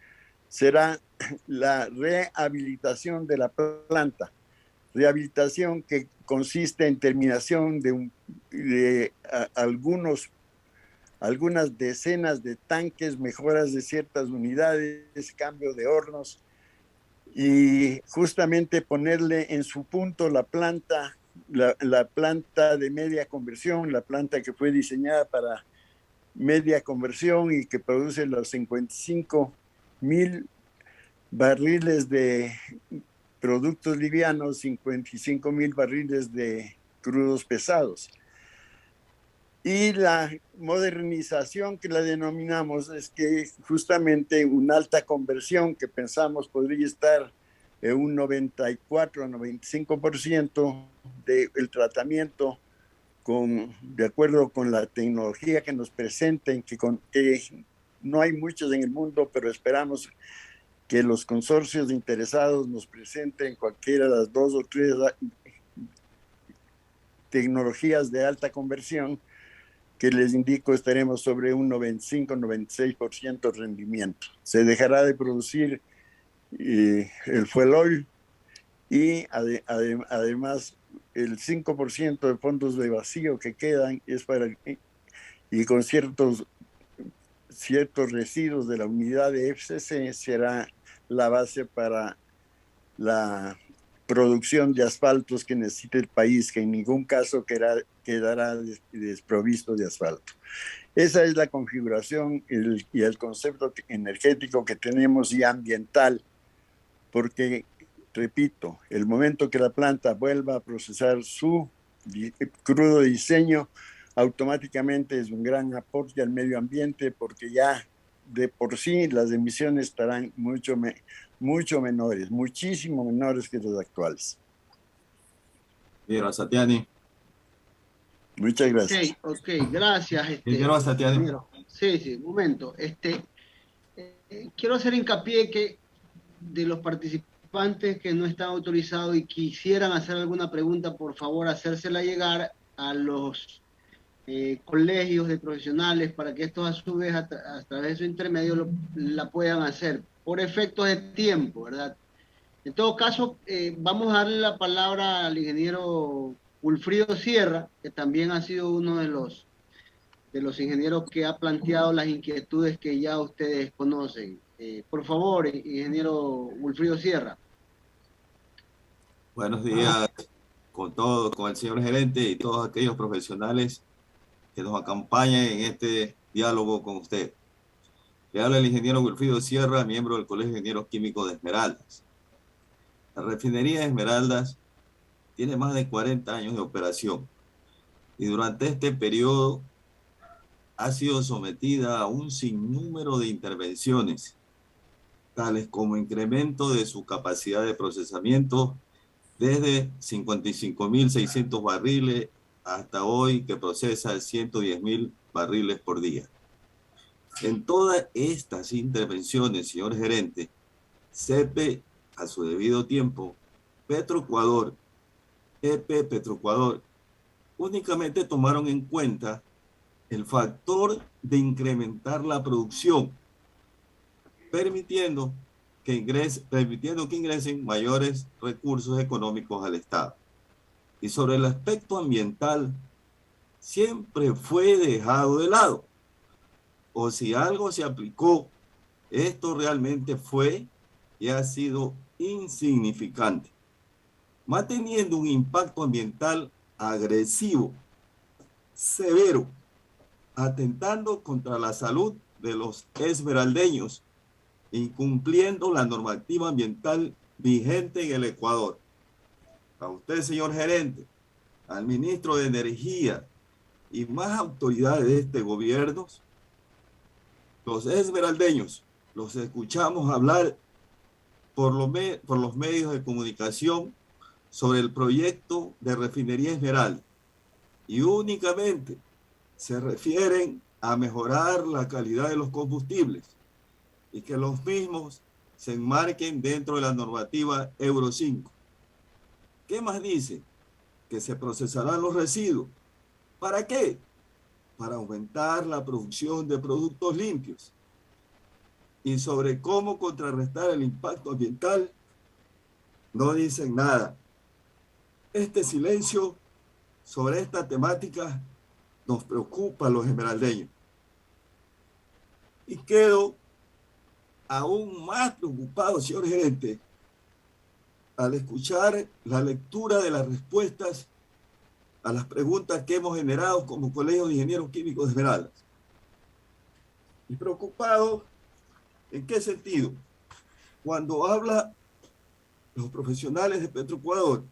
será la rehabilitación de la planta. Rehabilitación que consiste en terminación de algunas decenas de tanques, mejoras de ciertas unidades, cambio de hornos y justamente ponerle en su punto la planta de media conversión, la planta que fue diseñada para media conversión y que produce los 55,000 barriles de productos livianos, 55,000 barriles de crudos pesados. Y la modernización que la denominamos es que justamente una alta conversión que pensamos podría estar en un 94 a 95% del tratamiento de acuerdo con la tecnología que nos presenten, que no hay muchos en el mundo, pero esperamos que los consorcios interesados nos presenten cualquiera de las 2 o 3 tecnologías de alta conversión que les indico estaremos sobre un 95-96% rendimiento. Se dejará de producir el fuel oil y además el 5% de fondos de vacío que quedan es y con ciertos residuos de la unidad de FCC será la base para la producción de asfaltos que necesita el país, que en ningún caso quedará desprovisto de asfalto. Esa es la configuración y el concepto energético que tenemos y ambiental, porque, repito, el momento que la planta vuelva a procesar su crudo diseño, automáticamente es un gran aporte al medio ambiente, porque ya de por sí las emisiones estarán mucho menores, muchísimo menores que las actuales. Ingeniero Azatiani. Muchas gracias. Ok, gracias. Ingeniero Azatiani. Sí, un momento. Quiero hacer hincapié que de los participantes que no están autorizados y quisieran hacer alguna pregunta, por favor, hacérsela llegar a los colegios de profesionales para que estos a su vez a través de su intermedio la puedan hacer por efectos de tiempo, ¿verdad? En todo caso, vamos a darle la palabra al ingeniero Wilfrido Sierra, que también ha sido uno de los ingenieros que ha planteado las inquietudes que ya ustedes conocen. Por favor, ingeniero Wilfrido Sierra. Buenos días con el señor gerente y todos aquellos profesionales que nos acompañan en este diálogo con usted. Le habla el ingeniero Wilfrido Sierra, miembro del Colegio de Ingenieros Químicos de Esmeraldas. La refinería de Esmeraldas tiene más de 40 años de operación y durante este periodo ha sido sometida a un sinnúmero de intervenciones, tales como incremento de su capacidad de procesamiento desde 55.600 barriles hasta hoy que procesa 110.000 barriles por día. En todas estas intervenciones, señor gerente, CEPE, a su debido tiempo, Petroecuador, EP Petroecuador, únicamente tomaron en cuenta el factor de incrementar la producción, permitiendo que ingresen mayores recursos económicos al Estado. Y sobre el aspecto ambiental, siempre fue dejado de lado. O si algo se aplicó, esto realmente fue y ha sido insignificante, manteniendo un impacto ambiental agresivo, severo, atentando contra la salud de los esmeraldeños, incumpliendo la normativa ambiental vigente en el Ecuador. A usted, señor gerente, al ministro de Energía y más autoridades de este gobierno, los esmeraldeños los escuchamos hablar por los medios de comunicación sobre el proyecto de refinería Esmeralda y únicamente se refieren a mejorar la calidad de los combustibles y que los mismos se enmarquen dentro de la normativa Euro 5. ¿Qué más dice? Que se procesarán los residuos. ¿Para qué? Para aumentar la producción de productos limpios. Y sobre cómo contrarrestar el impacto ambiental, no dicen nada. Este silencio sobre esta temática nos preocupa a los esmeraldeños. Y quedo aún más preocupado, señor gerente, al escuchar la lectura de las respuestas a las preguntas que hemos generado como Colegio de Ingenieros Químicos de Esmeraldas. Y preocupado, ¿en qué sentido? Cuando habla los profesionales de Petroecuador,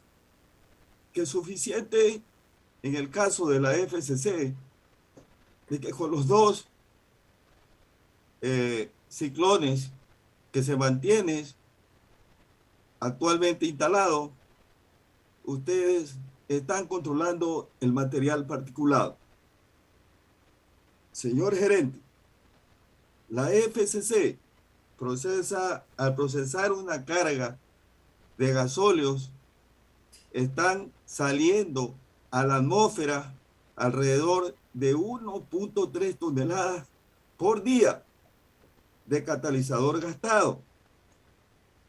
que es suficiente en el caso de la FCC, de que con los dos ciclones que se mantienen actualmente instalados, ustedes están controlando el material particulado. Señor gerente, la FCC al procesar una carga de gasóleos, están saliendo a la atmósfera alrededor de 1.3 toneladas por día de catalizador gastado.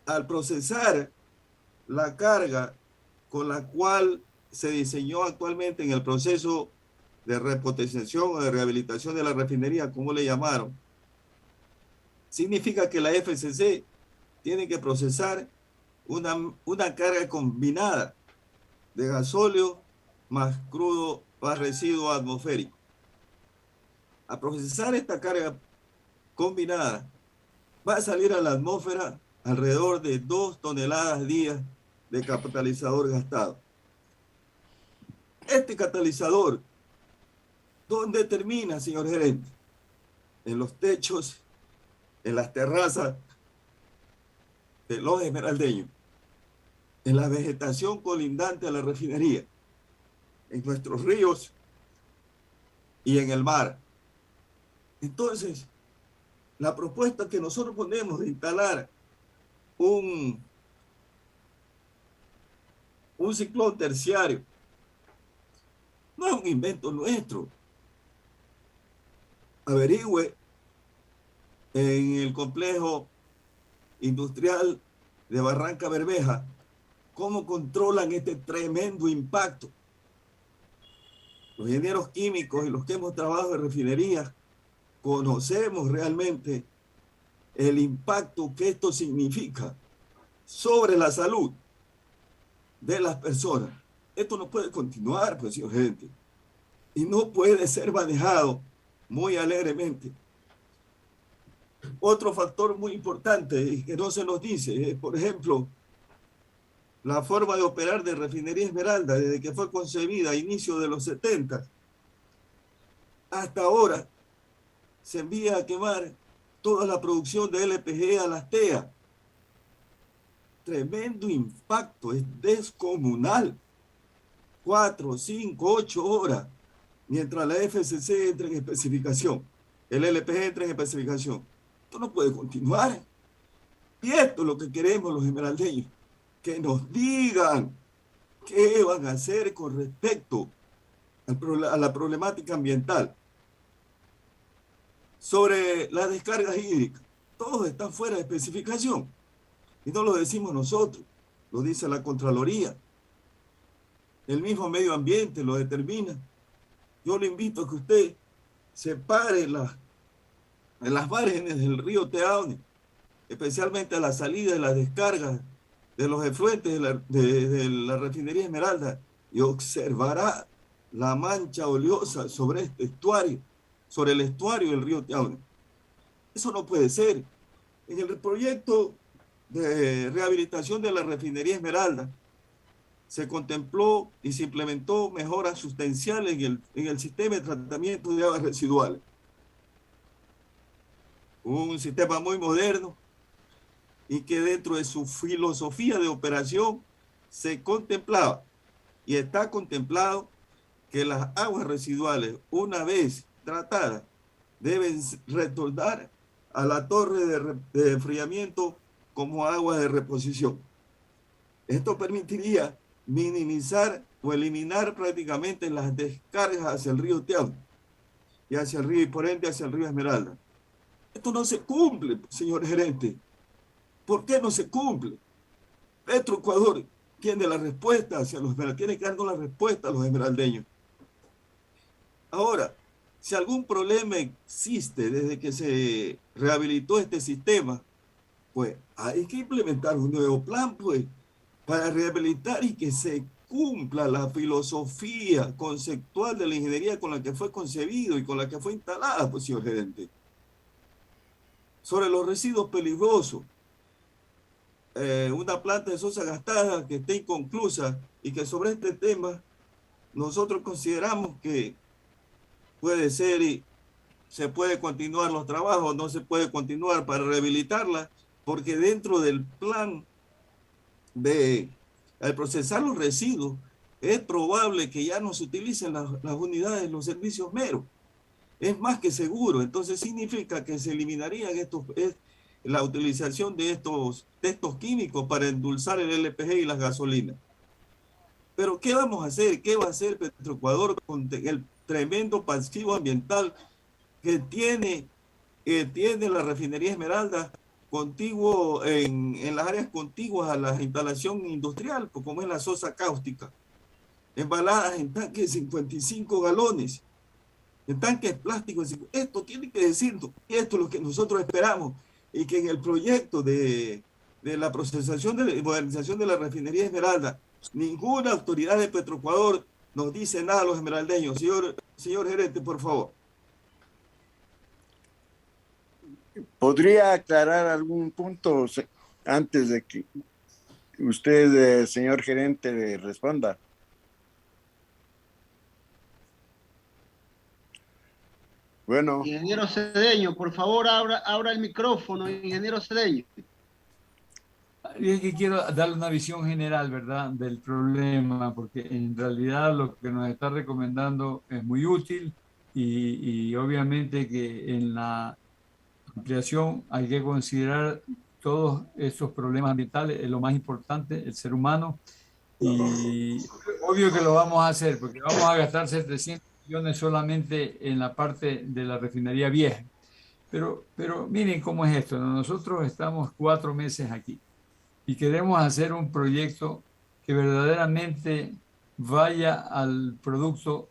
Al procesar la carga con la cual se diseñó actualmente en el proceso de repotenciación o de rehabilitación de la refinería, como le llamaron, significa que la FCC tiene que procesar una carga combinada de gasóleo más crudo más residuo atmosférico. A procesar esta carga combinada va a salir a la atmósfera alrededor de 2 toneladas día de catalizador gastado. Este catalizador, ¿dónde termina, señor gerente? En los techos, en las terrazas de los esmeraldeños, en la vegetación colindante a la refinería, en nuestros ríos y en el mar. Entonces, la propuesta que nosotros ponemos de instalar un ciclón terciario no es un invento nuestro. Averigüe en el complejo industrial de Barranca Bermeja cómo controlan este tremendo impacto. Los ingenieros químicos y los que hemos trabajado en refinerías conocemos realmente el impacto que esto significa sobre la salud de las personas. Esto no puede continuar, pues, señor gerente, y no puede ser manejado muy alegremente. Otro factor muy importante y que no se nos dice es, por ejemplo, la forma de operar de Refinería Esmeralda desde que fue concebida a inicio de los 70 hasta ahora. Se envía a quemar toda la producción de LPG a las TEA. Tremendo impacto, es descomunal. 4, 5, 8 horas, mientras la FCC entra en especificación, el LPG entra en especificación. Esto no puede continuar. Y esto es lo que queremos los esmeraldeños, que nos digan qué van a hacer con respecto a la problemática ambiental. Sobre las descargas hídricas, todos están fuera de especificación. Y no lo decimos nosotros, lo dice la Contraloría. El mismo medio ambiente lo determina. Yo le invito a que usted se pare en las márgenes del río Teaune, especialmente a la salida de las descargas de los efluentes de la refinería Esmeralda, y observará la mancha oleosa sobre este estuario, sobre el estuario del río Teaune. Eso no puede ser. En el proyecto de rehabilitación de la refinería Esmeralda se contempló y se implementó mejoras sustanciales en el sistema de tratamiento de aguas residuales. Un sistema muy moderno y que dentro de su filosofía de operación se contemplaba y está contemplado que las aguas residuales, una vez tratadas, deben retornar a la torre de enfriamiento como agua de reposición. Esto permitiría minimizar o eliminar prácticamente las descargas hacia el río Teán y hacia el río, y por ende hacia el río Esmeralda. Esto no se cumple, señor gerente. ¿Por qué no se cumple? Petroecuador tiene la respuesta hacia los esmeraldeños, tiene que darnos la respuesta a los esmeraldeños. Ahora, si algún problema existe desde que se rehabilitó este sistema, pues hay que implementar un nuevo plan, pues, para rehabilitar y que se cumpla la filosofía conceptual de la ingeniería con la que fue concebido y con la que fue instalada, pues, señor gerente. Sobre los residuos peligrosos, una planta de sosa gastada que esté inconclusa y que sobre este tema nosotros consideramos que puede ser y se puede continuar los trabajos, no se puede continuar para rehabilitarla, porque dentro del plan al procesar los residuos es probable que ya no se utilicen las unidades, los servicios meros. Es más que seguro. Entonces significa que se eliminarían la utilización de estos químicos para endulzar el LPG y las gasolinas. Pero ¿qué vamos a hacer? ¿Qué va a hacer Petroecuador con el tremendo pasivo ambiental que tiene la refinería Esmeralda contiguo en las áreas contiguas a la instalación industrial, como es la sosa cáustica, embaladas en tanques de 55 galones, en tanques plásticos? Esto tiene que decirnos, y esto es lo que nosotros esperamos, y que en el proyecto de la procesación de modernización de la refinería Esmeralda, ninguna autoridad de Petroecuador nos dice nada a los esmeraldeños. Señor gerente, por favor. ¿Podría aclarar algún punto antes de que usted, señor gerente, le responda? Bueno. Ingeniero Cedeño, por favor, abra el micrófono, ingeniero Cedeño. Es que quiero darle una visión general, ¿verdad?, del problema, porque en realidad lo que nos está recomendando es muy útil y obviamente que en la ampliación hay que considerar todos estos problemas ambientales, es lo más importante, el ser humano, y obvio que lo vamos a hacer, porque vamos a gastar 700 millones solamente en la parte de la refinería vieja. Pero miren cómo es esto, ¿no? Nosotros estamos 4 meses aquí y queremos hacer un proyecto que verdaderamente vaya al producto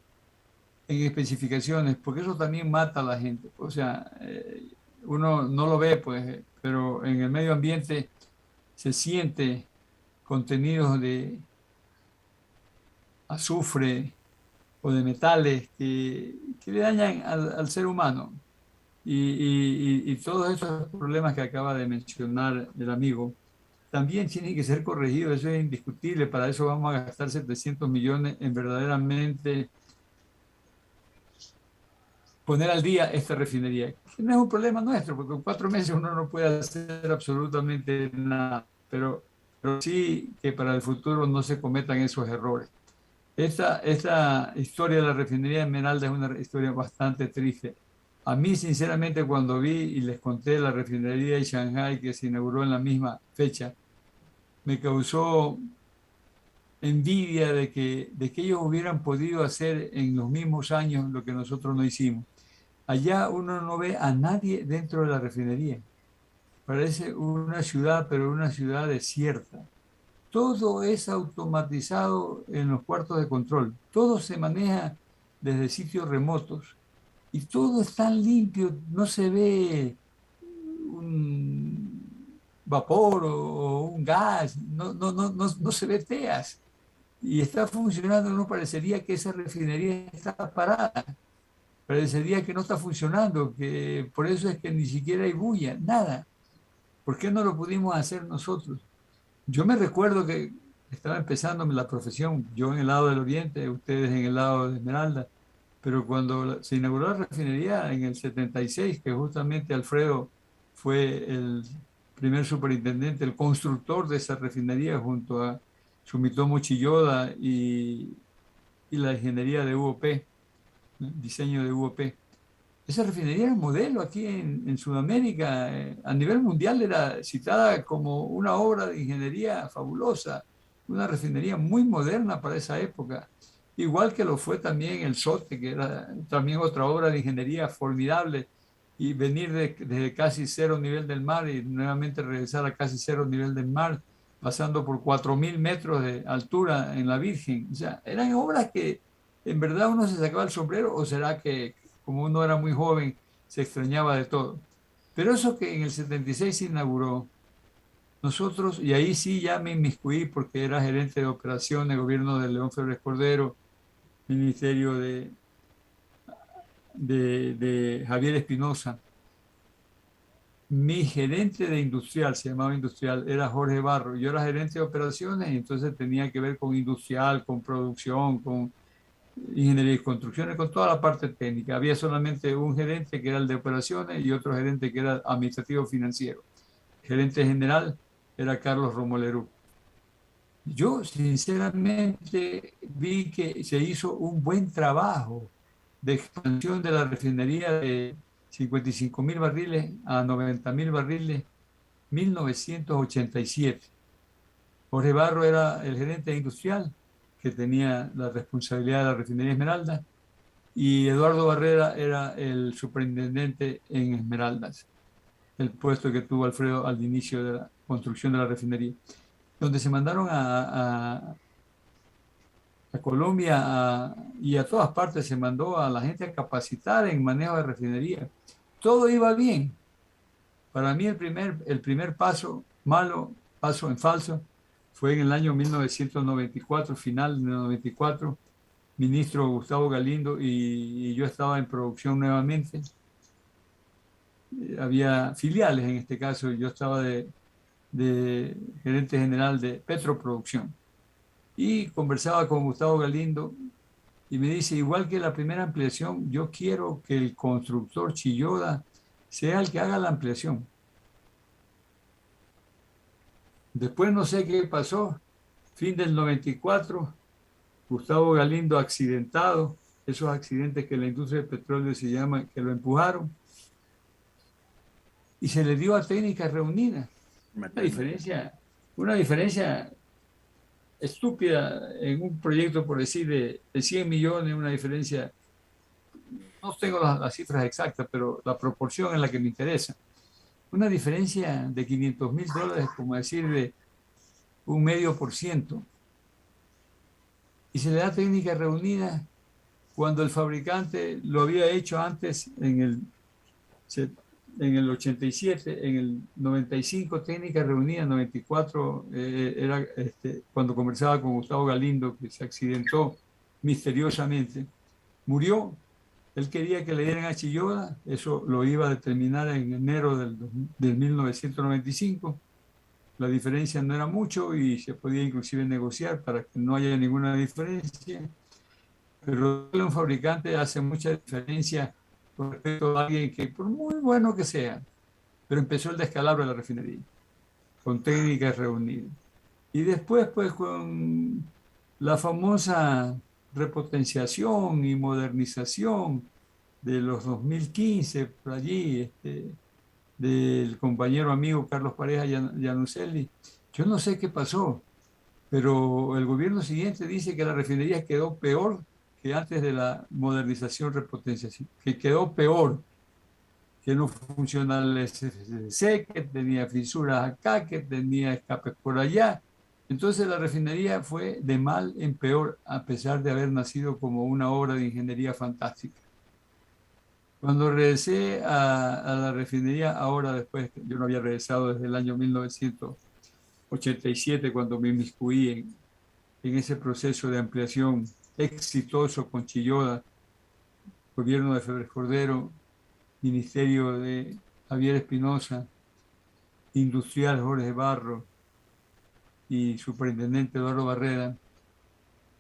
en especificaciones, porque eso también mata a la gente. O sea, uno no lo ve, pues, pero en el medio ambiente se siente contenidos de azufre o de metales que le dañan al ser humano. Y todos esos problemas que acaba de mencionar el amigo también tienen que ser corregidos, eso es indiscutible. Para eso vamos a gastar 700 millones en verdaderamente poner al día esta refinería, que no es un problema nuestro, porque en 4 meses uno no puede hacer absolutamente nada, pero sí que para el futuro no se cometan esos errores. Esta historia de la refinería de Esmeralda es una historia bastante triste. A mí, sinceramente, cuando vi y les conté la refinería de Shanghái que se inauguró en la misma fecha, me causó envidia de que ellos hubieran podido hacer en los mismos años lo que nosotros no hicimos. Allá uno no ve a nadie dentro de la refinería. Parece una ciudad, pero una ciudad desierta. Todo es automatizado en los cuartos de control. Todo se maneja desde sitios remotos y todo es tan limpio. No se ve un vapor o un gas. No se ve teas. Y está funcionando. No parecería que esa refinería está parada. Parecería que no está funcionando, que por eso es que ni siquiera hay bulla, nada. ¿Por qué no lo pudimos hacer nosotros? Yo me recuerdo que estaba empezando la profesión, yo en el lado del Oriente, ustedes en el lado de Esmeralda, pero cuando se inauguró la refinería en el 76, que justamente Alfredo fue el primer superintendente, el constructor de esa refinería junto a Sumitomo Chiyoda y la ingeniería de UOP, diseño de UOP. Esa refinería era modelo aquí en Sudamérica. A nivel mundial era citada como una obra de ingeniería fabulosa, una refinería muy moderna para esa época. Igual que lo fue también el SOTE, que era también otra obra de ingeniería formidable, y venir desde casi cero nivel del mar y nuevamente regresar a casi cero nivel del mar, pasando por 4.000 metros de altura en la Virgen. O sea, eran obras que en verdad uno se sacaba el sombrero, o será que como uno era muy joven se extrañaba de todo. Pero eso que en el 76 se inauguró, nosotros, y ahí sí ya me inmiscuí porque era gerente de operaciones, gobierno de León Febres Cordero, ministerio de Javier Espinosa. Mi gerente de industrial, se llamaba industrial, era Jorge Barro. Yo era gerente de operaciones y entonces tenía que ver con industrial, con producción, con ingeniería y construcciones, con toda la parte técnica. Había solamente un gerente que era el de operaciones y otro gerente que era administrativo financiero. El gerente general era Carlos Romolerú. Yo sinceramente vi que se hizo un buen trabajo de expansión de la refinería de 55.000 barriles a 90.000 barriles, 1987. Jorge Barro era el gerente industrial que tenía la responsabilidad de la refinería Esmeralda y Eduardo Barrera era el superintendente en Esmeraldas, el puesto que tuvo Alfredo al inicio de la construcción de la refinería, donde se mandaron a Colombia y a todas partes se mandó a la gente a capacitar en manejo de refinería. Todo iba bien. Para mí el primer paso malo, paso en falso, fue en el año 1994, final de 94, ministro Gustavo Galindo y yo estaba en producción nuevamente. Había filiales en este caso, yo estaba de gerente general de Petroproducción. Y conversaba con Gustavo Galindo y me dice, igual que la primera ampliación, yo quiero que el constructor Chilloda sea el que haga la ampliación. Después no sé qué pasó, fin del 94, Gustavo Galindo accidentado, esos accidentes que la industria del petróleo se llama, que lo empujaron, y se le dio a Técnicas Reunidas. Una diferencia estúpida en un proyecto, por decir, de 100 millones, una diferencia, no tengo las cifras exactas, pero la proporción en la que me interesa. Una diferencia de $500,000, como decir, de 0,5%. Y se le da Técnica Reunida cuando el fabricante lo había hecho antes en el 87, en el 95 Técnica Reunida, 94 era cuando conversaba con Gustavo Galindo, que se accidentó misteriosamente, murió. Él quería que le dieran a Chilloda, eso lo iba a determinar en enero del 1995. La diferencia no era mucho y se podía inclusive negociar para que no haya ninguna diferencia. Pero un fabricante hace mucha diferencia con respecto a alguien que, por muy bueno que sea, pero empezó el descalabro de la refinería, con Técnicas Reunidas. Y después, pues, con la famosa repotenciación y modernización de los 2015, por allí, del compañero amigo Carlos Pareja Llanuselli. Yo no sé qué pasó, pero el gobierno siguiente dice que la refinería quedó peor que antes de la modernización, repotenciación, que quedó peor, que no funciona el SFC, que tenía fisuras acá, que tenía escapes por allá. Entonces la refinería fue de mal en peor, a pesar de haber nacido como una obra de ingeniería fantástica. Cuando regresé a la refinería, ahora después, yo no había regresado desde el año 1987, cuando me inmiscuí en ese proceso de ampliación exitoso con Chilloda, gobierno de Febres Cordero, ministerio de Javier Espinosa, industrial Jorge Barro y superintendente Eduardo Barrera.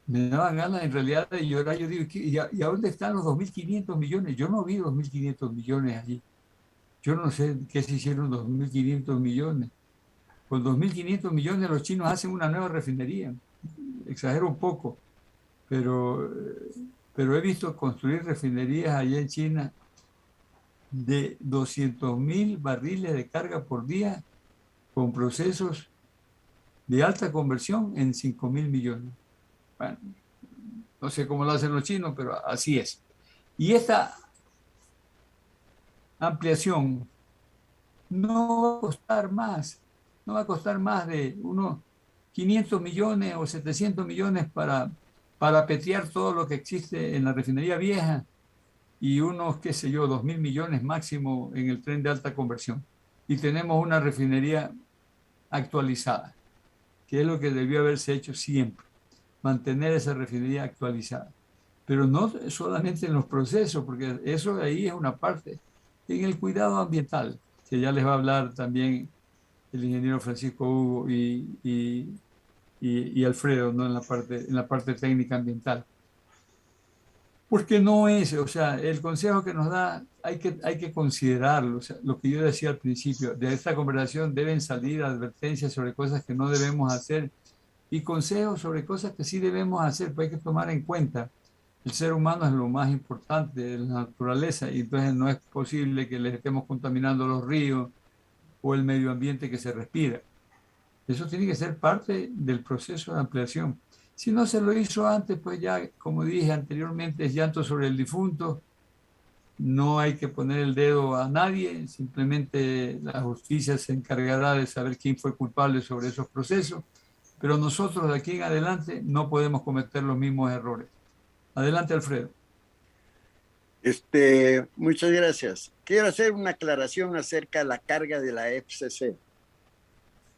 Me daban ganas en realidad de llorar. Yo digo, ¿y a dónde están los 2.500 millones? Yo no vi 2.500 millones allí. Yo no sé qué se hicieron 2.500 millones. Con 2.500 millones los chinos hacen una nueva refinería. Exagero un poco, pero he visto construir refinerías allá en China de 200.000 barriles de carga por día con procesos de alta conversión en 5.000 millones. Bueno, no sé cómo lo hacen los chinos, pero así es. Y esta ampliación no va a costar más, no va a costar más de unos 500 millones o 700 millones para petear todo lo que existe en la refinería vieja y unos, qué sé yo, 2.000 millones máximo en el tren de alta conversión. Y tenemos una refinería actualizada, que es lo que debió haberse hecho siempre, mantener esa refinería actualizada. Pero no solamente en los procesos, porque eso de ahí es una parte, en el cuidado ambiental, que ya les va a hablar también el ingeniero Francisco Hugo y Alfredo, ¿no? En la parte técnica ambiental. Porque no es, o sea, el consejo que nos da hay que considerarlo. O sea, lo que yo decía al principio, de esta conversación deben salir advertencias sobre cosas que no debemos hacer y consejos sobre cosas que sí debemos hacer, pues hay que tomar en cuenta. El ser humano es lo más importante de la naturaleza y entonces no es posible que le estemos contaminando los ríos o el medio ambiente que se respira. Eso tiene que ser parte del proceso de ampliación. Si no se lo hizo antes, pues ya, como dije anteriormente, es llanto sobre el difunto. No hay que poner el dedo a nadie, simplemente la justicia se encargará de saber quién fue culpable sobre esos procesos, pero nosotros de aquí en adelante no podemos cometer los mismos errores. Adelante, Alfredo. Muchas gracias. Quiero hacer una aclaración acerca de la carga de la FCC.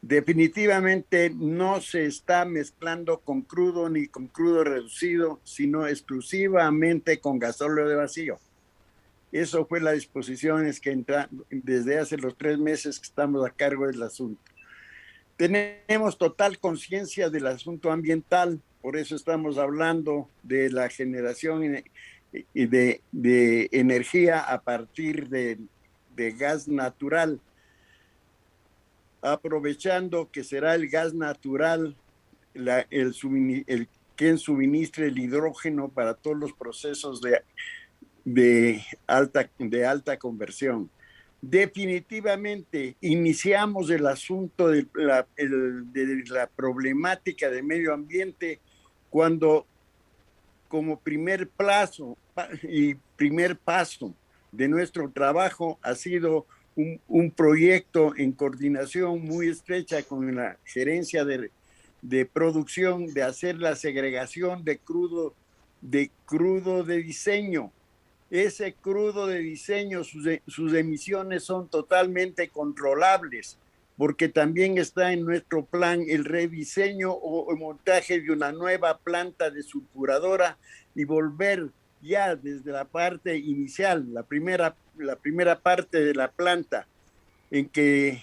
Definitivamente no se está mezclando con crudo ni con crudo reducido, sino exclusivamente con gasóleo de vacío. Eso fue las disposiciones que entraron desde hace los 3 meses que estamos a cargo del asunto. Tenemos total conciencia del asunto ambiental, por eso estamos hablando de la generación de energía a partir de gas natural, aprovechando que será el gas natural quien suministre el hidrógeno para todos los procesos de alta conversión. Definitivamente iniciamos el asunto de la problemática de medio ambiente cuando como primer paso de nuestro trabajo ha sido un proyecto en coordinación muy estrecha con la gerencia de producción de hacer la segregación de crudo de diseño. Ese crudo de diseño, sus emisiones son totalmente controlables, porque también está en nuestro plan el rediseño o el montaje de una nueva planta desulfuradora y volver ya desde la parte inicial, la primera parte de la planta, en que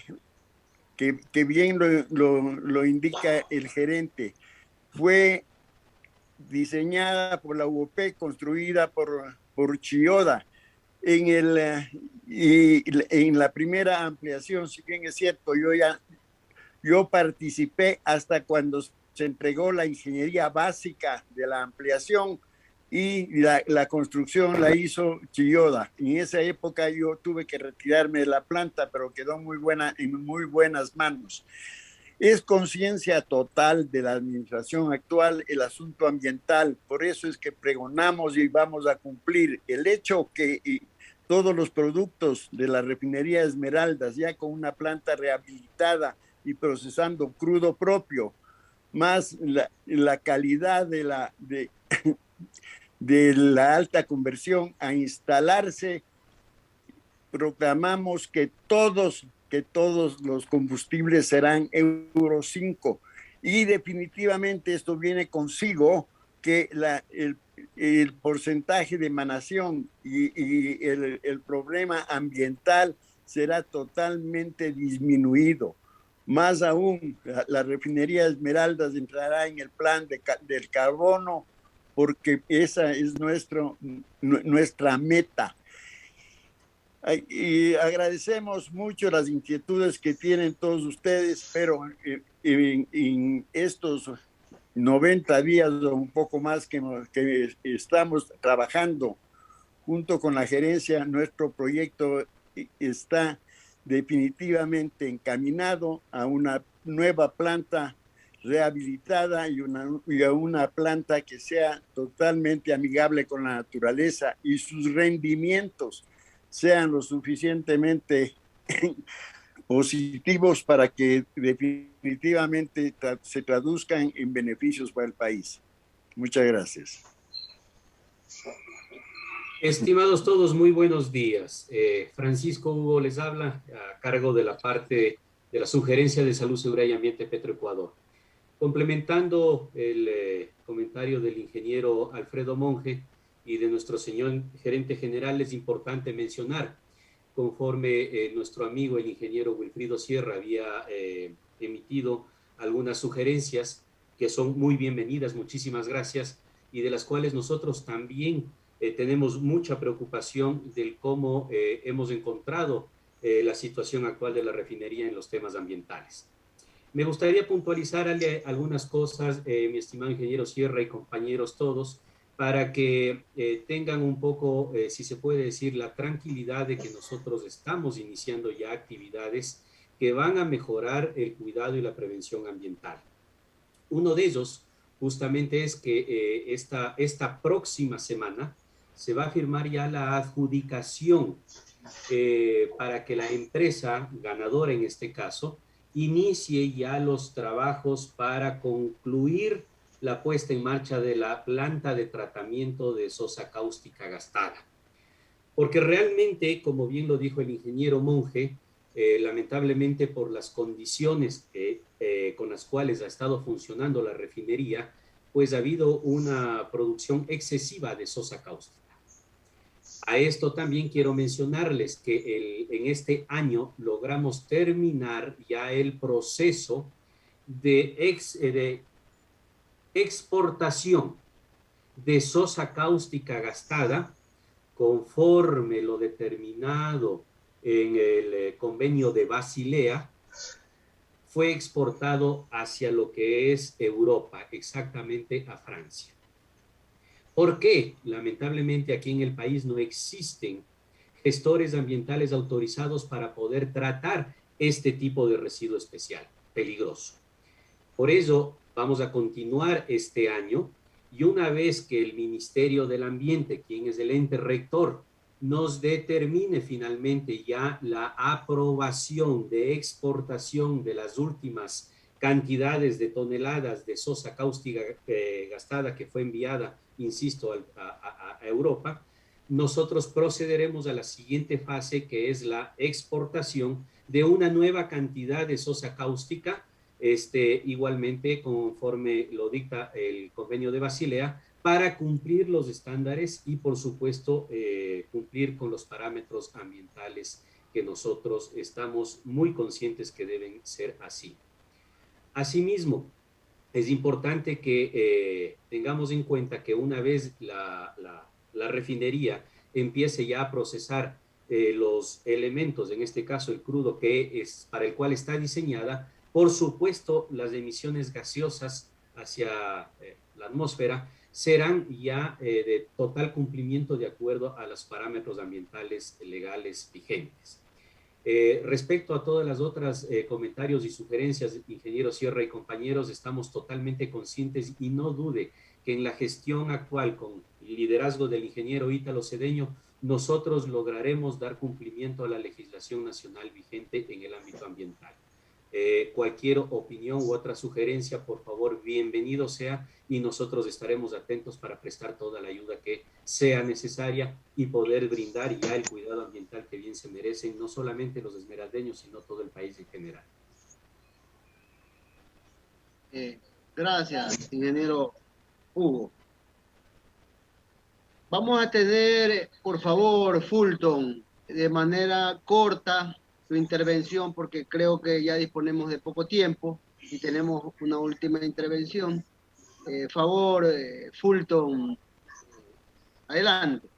bien lo indica el gerente, fue diseñada por la UOP, construida por Chiyoda. En la primera ampliación, si bien es cierto, yo participé hasta cuando se entregó la ingeniería básica de la ampliación y la construcción la hizo Chiyoda. En esa época yo tuve que retirarme de la planta, pero quedó en muy buenas manos. Es conciencia total de la administración actual el asunto ambiental, por eso es que pregonamos y vamos a cumplir. El hecho que todos los productos de la refinería Esmeraldas, ya con una planta rehabilitada y procesando crudo propio, más la calidad de la alta conversión a instalarse, proclamamos que todos los combustibles serán Euro 5 y definitivamente esto viene consigo que el porcentaje de emanación y el problema ambiental será totalmente disminuido. Más aún, la refinería Esmeraldas entrará en el plan del carbono porque esa es nuestra meta. Y agradecemos mucho las inquietudes que tienen todos ustedes, pero en estos 90 días o un poco más que estamos trabajando junto con la gerencia, nuestro proyecto está definitivamente encaminado a una nueva planta rehabilitada y a una planta que sea totalmente amigable con la naturaleza y sus rendimientos sean lo suficientemente positivos para que definitivamente se traduzcan en beneficios para el país. Muchas gracias. Estimados todos, muy buenos días. Francisco Hugo les habla a cargo de la parte de la Sugerencia de Salud, Seguridad y Ambiente Petroecuador. Complementando el comentario del ingeniero Alfredo Monge y de nuestro señor gerente general, es importante mencionar, conforme nuestro amigo el ingeniero Wilfrido Sierra había emitido algunas sugerencias que son muy bienvenidas, muchísimas gracias, y de las cuales nosotros también tenemos mucha preocupación del cómo hemos encontrado la situación actual de la refinería en los temas ambientales. Me gustaría puntualizar algunas cosas, mi estimado ingeniero Sierra y compañeros todos, para que tengan un poco, si se puede decir, la tranquilidad de que nosotros estamos iniciando ya actividades que van a mejorar el cuidado y la prevención ambiental. Uno de ellos justamente es que esta próxima semana se va a firmar ya la adjudicación para que la empresa ganadora en este caso inicie ya los trabajos para concluir la puesta en marcha de la planta de tratamiento de sosa cáustica gastada. Porque realmente, como bien lo dijo el ingeniero Monge, lamentablemente por las condiciones con las cuales ha estado funcionando la refinería, pues ha habido una producción excesiva de sosa cáustica. A esto también quiero mencionarles que en este año logramos terminar ya el proceso de exportación de sosa cáustica gastada conforme lo determinado en el convenio de Basilea, fue exportado hacia lo que es Europa, exactamente a Francia. ¿Por qué? Lamentablemente aquí en el país no existen gestores ambientales autorizados para poder tratar este tipo de residuo especial, peligroso. Por eso vamos a continuar este año y una vez que el Ministerio del Ambiente, quien es el ente rector, nos determine finalmente ya la aprobación de exportación de las últimas cantidades de toneladas de sosa cáustica gastada que fue enviada, insisto, a Europa, nosotros procederemos a la siguiente fase, que es la exportación de una nueva cantidad de sosa cáustica, igualmente conforme lo dicta el convenio de Basilea, para cumplir los estándares y, por supuesto, cumplir con los parámetros ambientales que nosotros estamos muy conscientes que deben ser así. Asimismo, es importante que tengamos en cuenta que una vez la refinería empiece ya a procesar los elementos, en este caso el crudo que es para el cual está diseñada, por supuesto las emisiones gaseosas hacia la atmósfera serán ya de total cumplimiento de acuerdo a los parámetros ambientales legales vigentes. Respecto a todas las otras comentarios y sugerencias, ingeniero Sierra y compañeros, estamos totalmente conscientes y no dude que en la gestión actual con el liderazgo del ingeniero Ítalo Cedeño, nosotros lograremos dar cumplimiento a la legislación nacional vigente en el ámbito ambiental. Cualquier opinión u otra sugerencia, por favor, bienvenido sea y nosotros estaremos atentos para prestar toda la ayuda que sea necesaria y poder brindar ya el cuidado ambiental que bien se merecen, no solamente los esmeraldeños, sino todo el país en general. Gracias, ingeniero Hugo. Vamos a tener, por favor, Fulton, de manera corta, su intervención, porque creo que ya disponemos de poco tiempo y tenemos una última intervención. Favor, Fulton, adelante.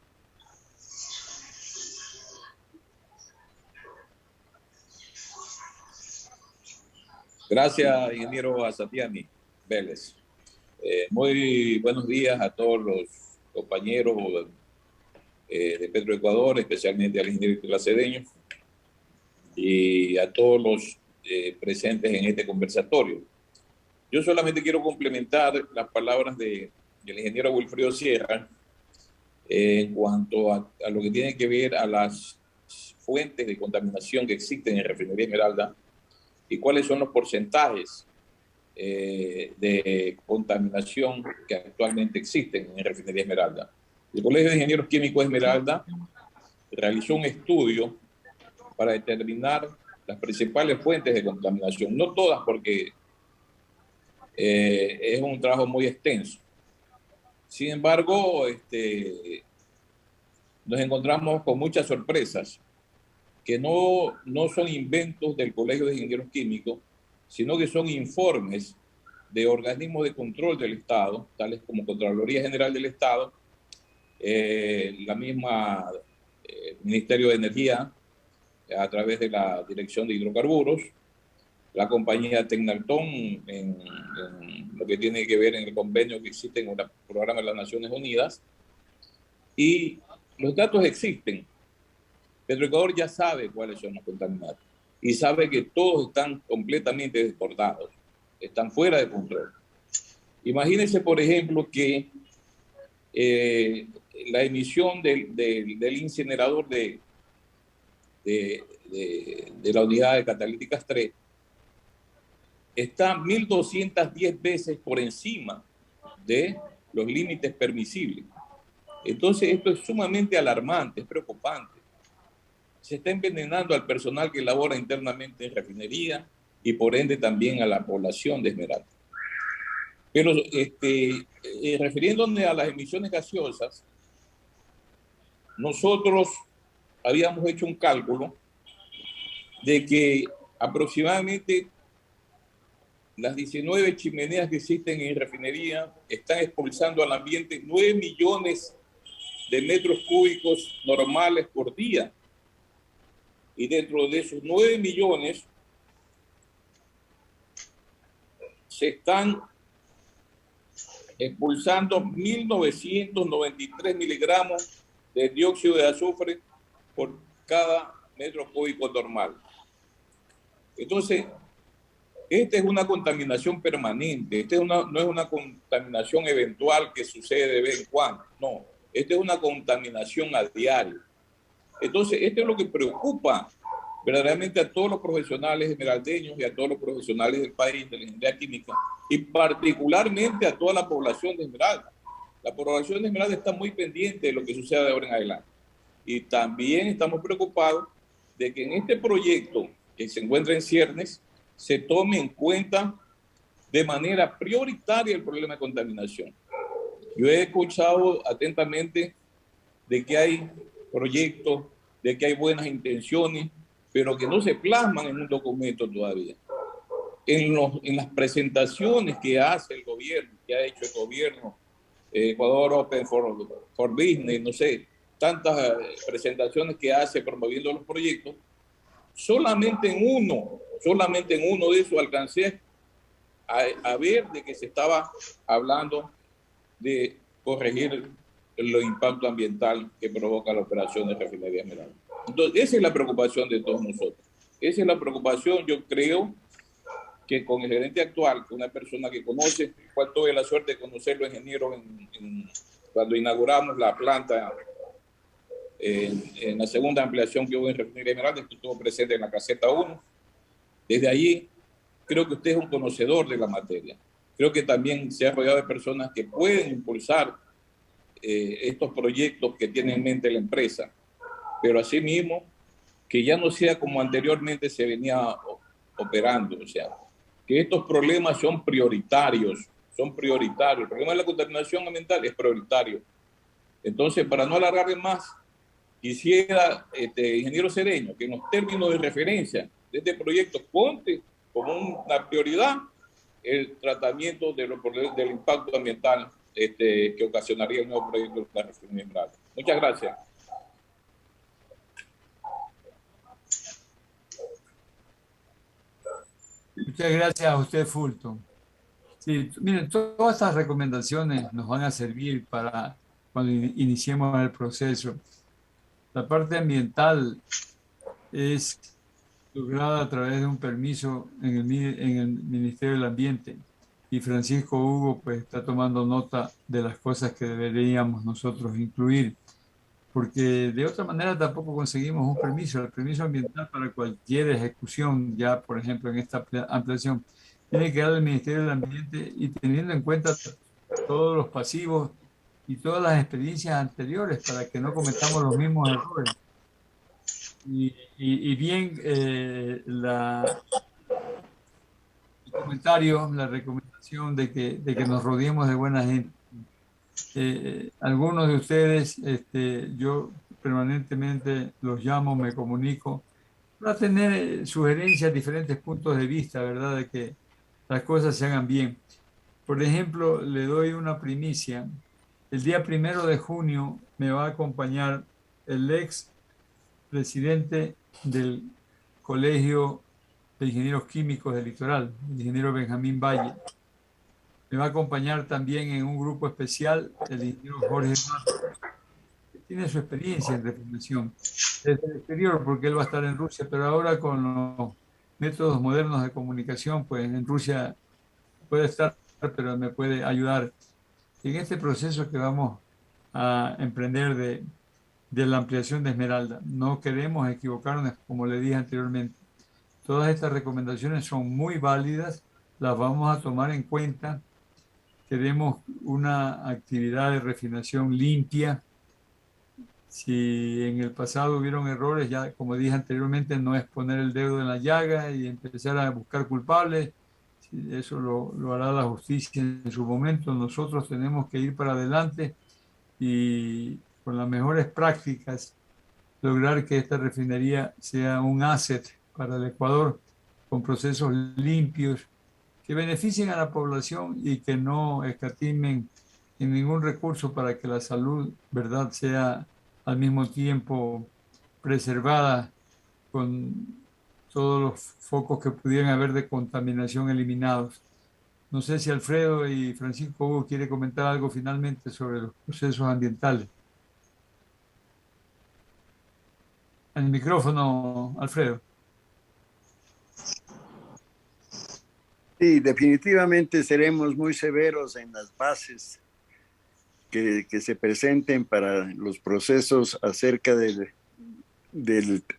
Gracias, ingeniero Azatiani Vélez. Muy buenos días a todos los compañeros de Petroecuador, especialmente al ingeniero Nicolás Cedeño y a todos los presentes en este conversatorio. Yo solamente quiero complementar las palabras del ingeniero Wilfrido Sierra en cuanto a lo que tiene que ver a las fuentes de contaminación que existen en Refinería Esmeralda y cuáles son los porcentajes de contaminación que actualmente existen en Refinería Esmeralda. El Colegio de Ingenieros Químicos Esmeralda realizó un estudio para determinar las principales fuentes de contaminación, no todas porque es un trabajo muy extenso. Sin embargo, nos encontramos con muchas sorpresas que no son inventos del Colegio de Ingenieros Químicos, sino que son informes de organismos de control del Estado, tales como Contraloría General del Estado, la misma Ministerio de Energía, a través de la Dirección de Hidrocarburos, la compañía Tecnaltón, en lo que tiene que ver en el convenio que existe en el programa de las Naciones Unidas. Y los datos existen. Petroecuador ya sabe cuáles son los contaminantes y sabe que todos están completamente desbordados, están fuera de control. Imagínense, por ejemplo, que la emisión del incinerador de la unidad de catalíticas 3 está 1.210 veces por encima de los límites permisibles. Entonces, esto es sumamente alarmante, es preocupante. Se está envenenando al personal que labora internamente en refinería y por ende también a la población de Esmeralda. Pero refiriéndome a las emisiones gaseosas, nosotros habíamos hecho un cálculo de que aproximadamente las 19 chimeneas que existen en refinería están expulsando al ambiente 9 millones de metros cúbicos normales por día. Y dentro de esos 9 millones se están expulsando 1.993 miligramos de dióxido de azufre por cada metro cúbico normal. Entonces, esta es una contaminación permanente, no es una contaminación eventual que sucede de vez en cuando, no, esta es una contaminación a diario. Entonces, esto es lo que preocupa verdaderamente a todos los profesionales esmeraldeños y a todos los profesionales del país de la ingeniería química y particularmente a toda la población de Esmeralda. La población de Esmeralda está muy pendiente de lo que suceda de ahora en adelante. Y también estamos preocupados de que en este proyecto que se encuentra en ciernes se tome en cuenta de manera prioritaria el problema de contaminación. Yo he escuchado atentamente de que hay proyectos, de que hay buenas intenciones, pero que no se plasman en un documento todavía. En las presentaciones que hace el gobierno, que ha hecho el gobierno, Ecuador Open for Business, no sé, tantas presentaciones que hace promoviendo los proyectos, solamente en uno de esos alcancé a ver de que se estaba hablando de corregir el impacto ambiental que provoca la operación de refinería Esmeralda. Entonces, esa es la preocupación de todos nosotros. Esa es la preocupación, yo creo, que con el gerente actual, una persona que conoce, cual tuve la suerte de conocerlo, ingeniero, cuando inauguramos la planta en la segunda ampliación que hubo en Refinería Esmeralda, que estuvo presente en la caseta 1. Desde allí, creo que usted es un conocedor de la materia. Creo que también se ha rodeado de personas que pueden impulsar estos proyectos que tiene en mente la empresa, pero asimismo, que ya no sea como anteriormente se venía operando, o sea, que estos problemas son prioritarios. El problema de la contaminación ambiental es prioritario. Entonces, para no alargarle más, quisiera, ingeniero Cedeño, que en los términos de referencia de este proyecto ponte como una prioridad el tratamiento del impacto ambiental que ocasionaría el nuevo proyecto de la refinería Esmeralda. Muchas gracias. Muchas gracias a usted, Fulton. Sí, miren, todas estas recomendaciones nos van a servir para cuando iniciemos el proceso. La parte ambiental es lograda a través de un permiso en el Ministerio del Ambiente. Y Francisco Hugo pues está tomando nota de las cosas que deberíamos nosotros incluir, porque de otra manera tampoco conseguimos un permiso. El permiso ambiental para cualquier ejecución, ya por ejemplo en esta ampliación, tiene que dar el Ministerio del Ambiente y teniendo en cuenta todos los pasivos y todas las experiencias anteriores para que no cometamos los mismos errores. Y bien, el comentario, la recomendación de que nos rodeemos de buena gente. Algunos de ustedes, yo permanentemente los llamo, me comunico, para tener sugerencias, diferentes puntos de vista, ¿verdad? De que las cosas se hagan bien. Por ejemplo, le doy una primicia. El día 1 de junio me va a acompañar el ex presidente del Colegio de Ingenieros Químicos del Litoral, el ingeniero Benjamín Valle. Me va a acompañar también en un grupo especial el ingeniero Jorge Mato, que tiene su experiencia en refinación desde el exterior, porque él va a estar en Rusia, pero ahora con los métodos modernos de comunicación, pues en Rusia puede estar, pero me puede ayudar en este proceso que vamos a emprender de la ampliación de Esmeralda. No queremos equivocarnos, como le dije anteriormente. Todas estas recomendaciones son muy válidas, las vamos a tomar en cuenta. Queremos una actividad de refinación limpia. Si en el pasado hubieron errores, ya como dije anteriormente, no es poner el dedo en la llaga y empezar a buscar culpables. Eso lo hará la justicia en su momento. Nosotros tenemos que ir para adelante y con las mejores prácticas lograr que esta refinería sea un asset para el Ecuador, con procesos limpios que beneficien a la población y que no escatimen en ningún recurso para que la salud, ¿verdad?, sea al mismo tiempo preservada con todos los focos que pudieran haber de contaminación eliminados. No sé si Alfredo y Francisco Hugo quiere comentar algo finalmente sobre los procesos ambientales. El micrófono, Alfredo. Sí, definitivamente seremos muy severos en las bases que se presenten para los procesos acerca del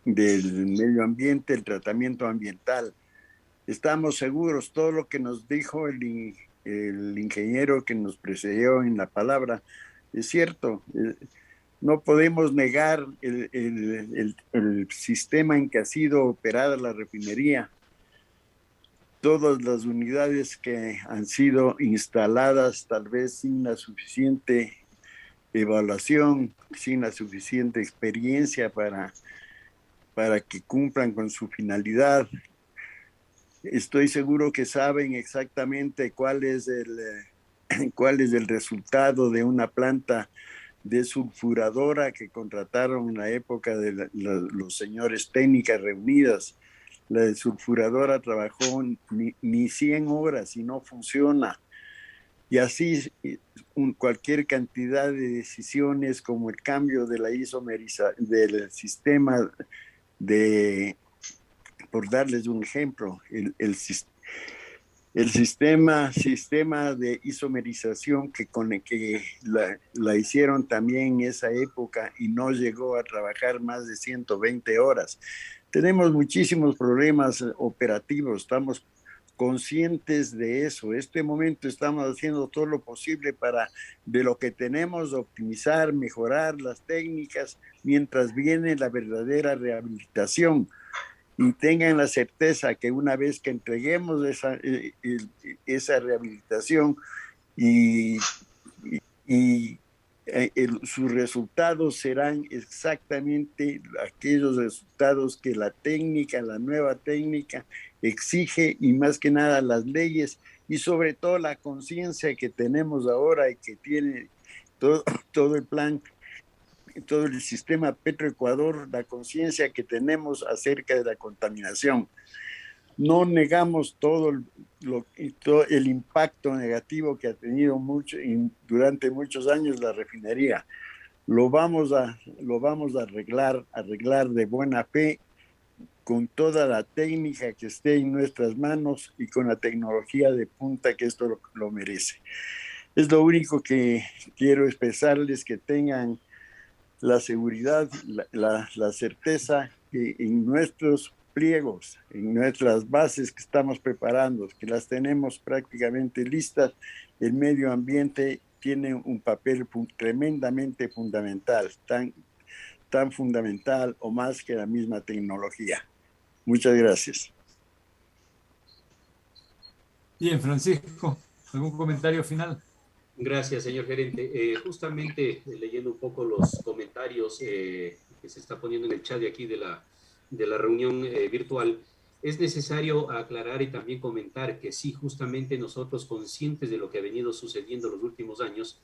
medio ambiente, el tratamiento ambiental. Estamos seguros, todo lo que nos dijo el ingeniero que nos precedió en la palabra es cierto. No podemos negar el sistema en que ha sido operada la refinería. Todas las unidades que han sido instaladas tal vez sin la suficiente evaluación, sin la suficiente experiencia para que cumplan con su finalidad. Estoy seguro que saben exactamente cuál es el resultado de una planta desulfuradora que contrataron en la época de los señores técnicas reunidas. La desulfuradora trabajó ni 100 horas y no funciona. Y así cualquier cantidad de decisiones como el cambio de la isomerización del sistema por darles un ejemplo, el sistema de isomerización que la hicieron también en esa época y no llegó a trabajar más de 120 horas. Tenemos muchísimos problemas operativos, estamos conscientes de eso. En este momento estamos haciendo todo lo posible para, de lo que tenemos, optimizar, mejorar las técnicas, mientras viene la verdadera rehabilitación. Y tengan la certeza que una vez que entreguemos esa rehabilitación sus resultados serán exactamente aquellos resultados que la nueva técnica exige, y más que nada las leyes y sobre todo la conciencia que tenemos ahora y que tiene todo el plan, todo el sistema Petroecuador, la conciencia que tenemos acerca de la contaminación. No negamos todo el impacto negativo que ha tenido durante muchos años la refinería, lo vamos a arreglar de buena fe, con toda la técnica que esté en nuestras manos y con la tecnología de punta que esto lo merece. Es lo único que quiero expresarles, que tengan la seguridad, la certeza que en nuestros pliegos, en nuestras bases que estamos preparando, que las tenemos prácticamente listas, el medio ambiente tiene un papel tremendamente fundamental, tan fundamental o más que la misma tecnología. Muchas gracias. Bien, Francisco, ¿algún comentario final? Gracias, señor gerente. Justamente leyendo un poco los comentarios que se está poniendo en el chat de aquí de la reunión virtual, es necesario aclarar y también comentar que sí, justamente nosotros, conscientes de lo que ha venido sucediendo en los últimos años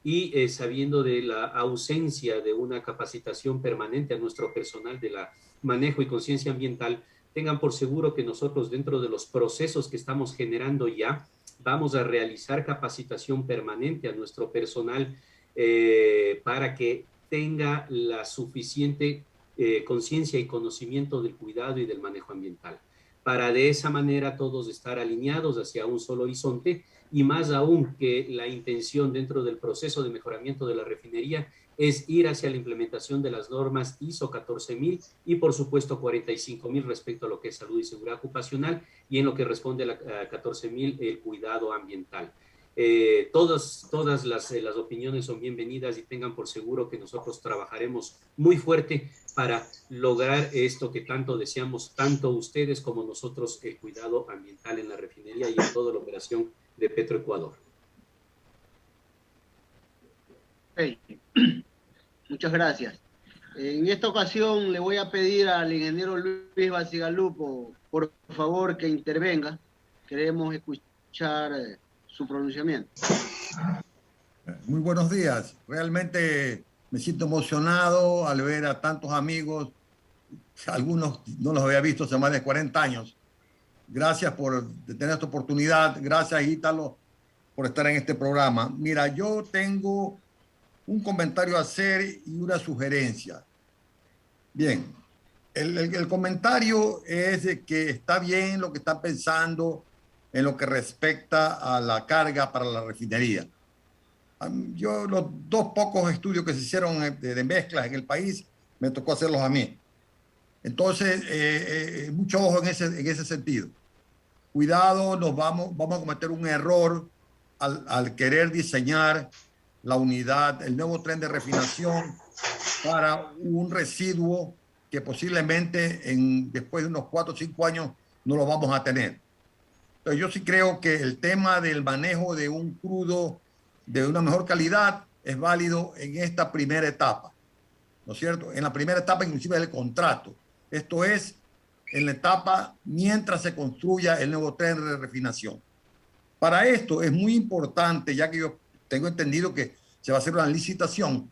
y sabiendo de la ausencia de una capacitación permanente a nuestro personal de la manejo y conciencia ambiental, tengan por seguro que nosotros, dentro de los procesos que estamos generando ya, vamos a realizar capacitación permanente a nuestro personal para que tenga la suficiente conciencia y conocimiento del cuidado y del manejo ambiental, para de esa manera todos estar alineados hacia un solo horizonte, y más aún que la intención dentro del proceso de mejoramiento de la refinería es ir hacia la implementación de las normas ISO 14000 y por supuesto 45000 respecto a lo que es salud y seguridad ocupacional, y en lo que responde a la 14000 el cuidado ambiental. Todas las opiniones son bienvenidas, y tengan por seguro que nosotros trabajaremos muy fuerte para lograr esto que tanto deseamos, tanto ustedes como nosotros, el cuidado ambiental en la refinería y en toda la operación de Petroecuador. Okay. Muchas gracias. En esta ocasión le voy a pedir al ingeniero Luis Bacigalupo, por favor, que intervenga. Queremos escuchar su pronunciamiento. Muy buenos días. Realmente me siento emocionado al ver a tantos amigos. Algunos no los había visto hace más de 40 años. Gracias por tener esta oportunidad. Gracias, Ítalo, por estar en este programa. Mira, yo tengo un comentario a hacer y una sugerencia. Bien, el comentario es de que está bien lo que están pensando en lo que respecta a la carga para la refinería. Yo, los dos pocos estudios que se hicieron de mezclas en el país, me tocó hacerlos a mí. Entonces, mucho ojo en ese sentido. Cuidado, vamos a cometer un error al querer diseñar la unidad, el nuevo tren de refinación para un residuo que posiblemente después de unos 4 o 5 años no lo vamos a tener. Entonces, yo sí creo que el tema del manejo de un crudo de una mejor calidad es válido en esta primera etapa, ¿no es cierto? En la primera etapa inclusive del contrato. Esto es en la etapa mientras se construya el nuevo tren de refinación. Para esto es muy importante, ya que yo tengo entendido que se va a hacer una licitación,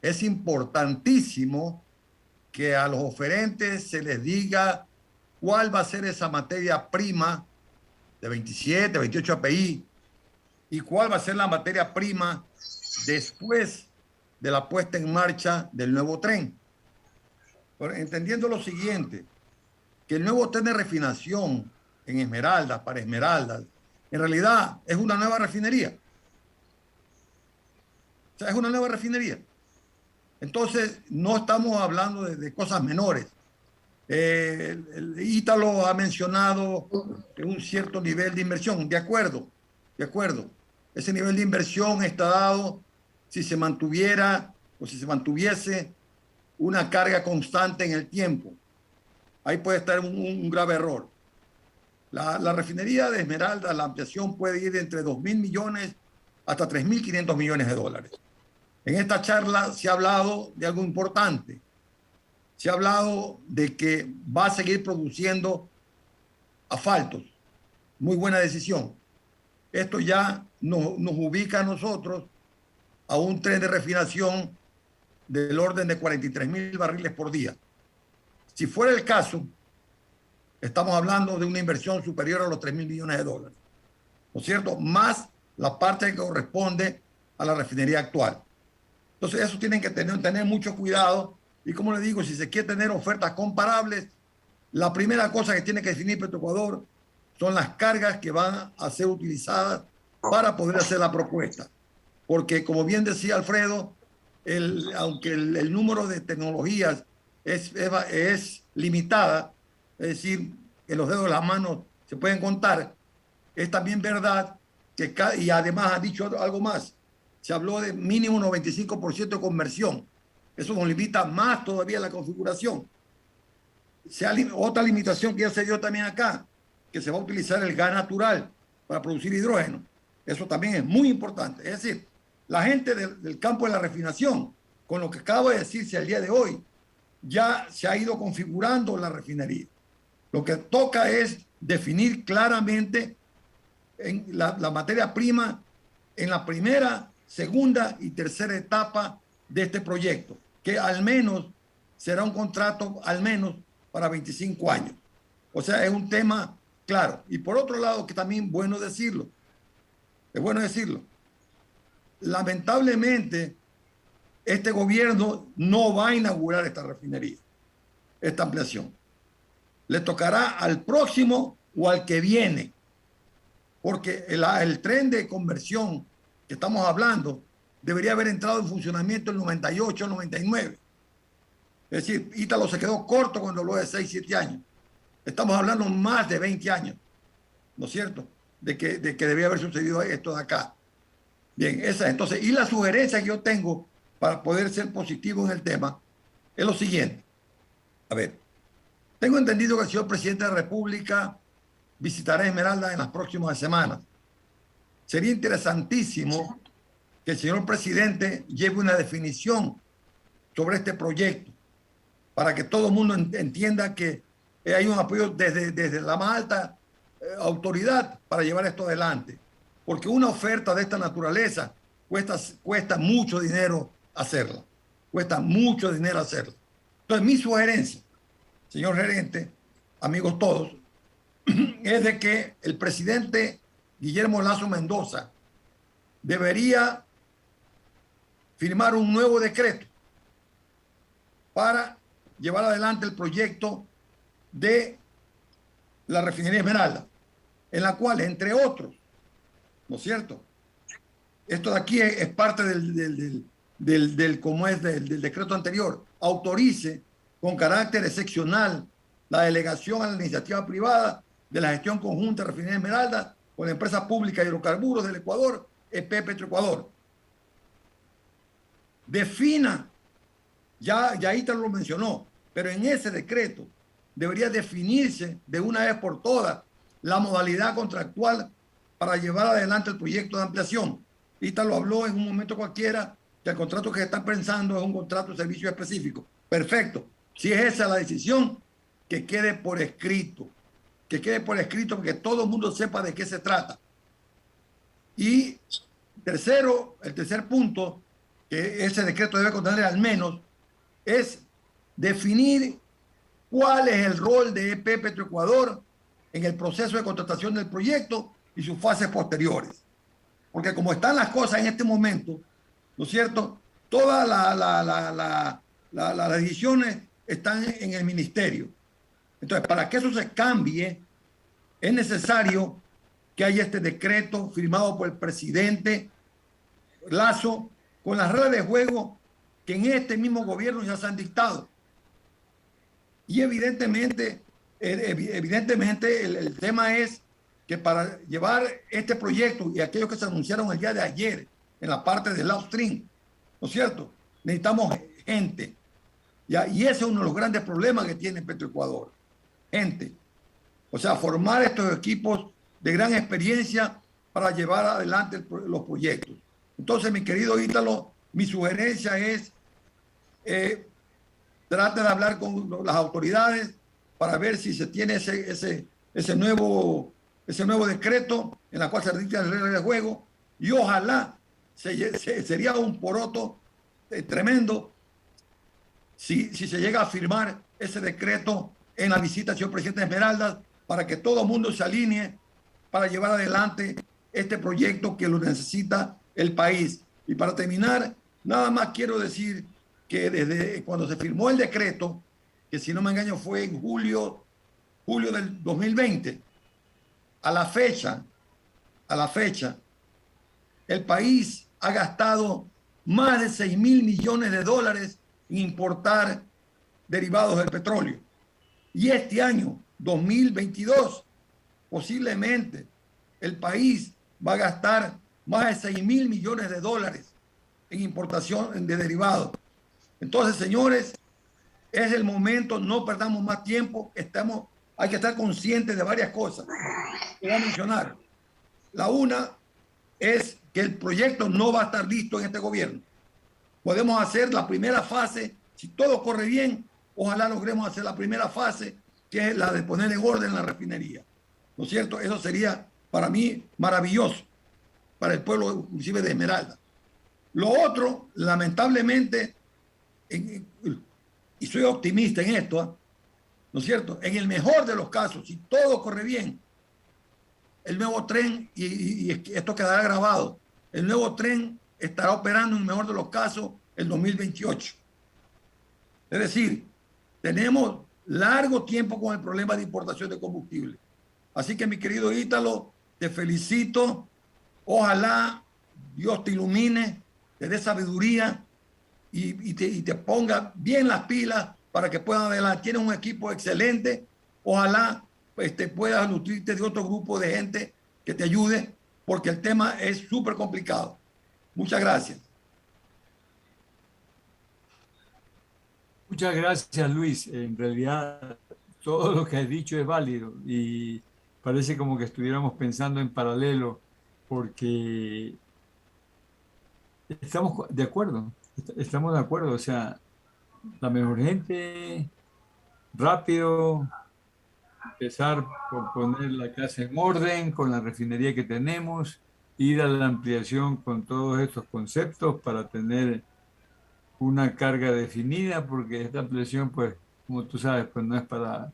es importantísimo que a los oferentes se les diga cuál va a ser esa materia prima de 27, 28 API y cuál va a ser la materia prima después de la puesta en marcha del nuevo tren. Pero entendiendo lo siguiente, que el nuevo tren de refinación en Esmeraldas, para Esmeraldas, en realidad es una nueva refinería. O sea, es una nueva refinería. Entonces, no estamos hablando de cosas menores. El Ítalo ha mencionado un cierto nivel de inversión. De acuerdo. Ese nivel de inversión está dado si se mantuviera o si se mantuviese una carga constante en el tiempo. Ahí puede estar un grave error. La refinería de Esmeralda, la ampliación puede ir entre 2.000 millones hasta 3.500 millones de dólares. En esta charla se ha hablado de algo importante. Se ha hablado de que va a seguir produciendo asfaltos. Muy buena decisión. Esto ya nos ubica a nosotros a un tren de refinación del orden de 43.000 barriles por día. Si fuera el caso, estamos hablando de una inversión superior a los 3.000 millones de dólares, ¿no es cierto? Más la parte que corresponde a la refinería actual. Entonces, eso tienen que tener mucho cuidado. Y como les digo, si se quiere tener ofertas comparables, la primera cosa que tiene que definir Petroecuador son las cargas que van a ser utilizadas para poder hacer la propuesta. Porque, como bien decía Alfredo, aunque el número de tecnologías es limitada, es decir, en los dedos de las manos se pueden contar, es también verdad que, y además ha dicho algo más, se habló de mínimo 95% de conversión. Eso nos limita más todavía la configuración. Otra limitación que ya se dio también acá, que se va a utilizar el gas natural para producir hidrógeno. Eso también es muy importante. Es decir, la gente del campo de la refinación, con lo que acaba de decirse al día de hoy, ya se ha ido configurando la refinería. Lo que toca es definir claramente en la materia prima en la primera, segunda y tercera etapa de este proyecto, que al menos será un contrato al menos para 25 años. O sea, es un tema claro. Y por otro lado, que también es bueno decirlo, lamentablemente, este gobierno no va a inaugurar esta refinería, esta ampliación. Le tocará al próximo o al que viene, porque el tren de conversión que estamos hablando debería haber entrado en funcionamiento en 98, 99. Es decir, Ítalo se quedó corto cuando habló de 6, 7 años. Estamos hablando más de 20 años, ¿no es cierto? De que debía haber sucedido esto de acá. Bien, entonces, y la sugerencia que yo tengo para poder ser positivo en el tema es lo siguiente. A ver, tengo entendido que el señor presidente de la República visitará Esmeralda en las próximas semanas. Sería interesantísimo que el señor presidente lleve una definición sobre este proyecto para que todo el mundo entienda que hay un apoyo desde la más alta autoridad para llevar esto adelante. Porque una oferta de esta naturaleza cuesta mucho dinero hacerla. Cuesta mucho dinero hacerla. Entonces, mi sugerencia, señor gerente, amigos todos, es de que el presidente Guillermo Lasso Mendoza debería firmar un nuevo decreto para llevar adelante el proyecto de la refinería Esmeralda, en la cual, entre otros, ¿no es cierto? Esto de aquí es parte del decreto anterior, autorice con carácter excepcional la delegación a la iniciativa privada de la gestión conjunta de refinería Esmeralda con la empresa pública de hidrocarburos del Ecuador, EP Petroecuador. Defina, ya Ítalo lo mencionó, pero en ese decreto debería definirse de una vez por todas la modalidad contractual para llevar adelante el proyecto de ampliación. Ítalo habló en un momento cualquiera que el contrato que se está pensando es un contrato de servicio específico. Perfecto. Si es esa la decisión, que quede por escrito. Que quede por escrito para que todo el mundo sepa de qué se trata. Y el tercer punto que ese decreto debe contener al menos es definir cuál es el rol de EP Petroecuador en el proceso de contratación del proyecto y sus fases posteriores. Porque como están las cosas en este momento, ¿no es cierto? Todas las decisiones están en el ministerio. Entonces, para que eso se cambie, es necesario que haya este decreto firmado por el presidente Lasso con las reglas de juego que en este mismo gobierno ya se han dictado. Y evidentemente el tema es que para llevar este proyecto y aquellos que se anunciaron el día de ayer en la parte del upstream, ¿no es cierto? Necesitamos gente. ¿Ya? Y ese es uno de los grandes problemas que tiene Petroecuador. Gente. O sea, formar estos equipos de gran experiencia para llevar adelante los proyectos. Entonces, mi querido Ítalo, mi sugerencia es trate de hablar con las autoridades para ver si se tiene ese nuevo decreto en la cual se dictan las reglas de juego, y ojalá sería un poroto tremendo si se llega a firmar ese decreto en la visita del señor presidente Esmeralda, para que todo el mundo se alinee para llevar adelante este proyecto que lo necesita el país. Y para terminar, Nada más quiero decir que desde cuando se firmó el decreto, que si no me engaño fue en julio del 2020, a la fecha, el país ha gastado más de 6.000 millones de dólares en importar derivados del petróleo. Y este año, 2022, posiblemente el país va a gastar más de 6.000 millones de dólares en importación de derivados. Entonces, señores, es el momento, no perdamos más tiempo, hay que estar conscientes de varias cosas que voy a mencionar. La una es que el proyecto no va a estar listo en este gobierno. Podemos hacer la primera fase, si todo corre bien, ojalá logremos hacer la primera fase, que es la de poner en orden la refinería. ¿No es cierto? Eso sería para mí maravilloso, para el pueblo inclusive de Esmeralda. Lo otro, lamentablemente, y soy optimista en esto, ¿no es cierto? En el mejor de los casos, si todo corre bien, el nuevo tren, y esto quedará grabado, el nuevo tren estará operando en el mejor de los casos el 2028. Es decir, tenemos largo tiempo con el problema de importación de combustible. Así que, mi querido Ítalo, te felicito. Ojalá Dios te ilumine, te dé sabiduría y te ponga bien las pilas para que puedan adelante. Tienes un equipo excelente. Ojalá puedas nutrirte de otro grupo de gente que te ayude, porque el tema es súper complicado. Muchas gracias. Muchas gracias, Luis. En realidad, todo lo que has dicho es válido y parece como que estuviéramos pensando en paralelo, porque estamos de acuerdo. Estamos de acuerdo. O sea, la mejor gente, rápido, empezar por poner la casa en orden con la refinería que tenemos, ir a la ampliación con todos estos conceptos para tener una carga definida, porque esta ampliación, pues, como tú sabes, pues no es para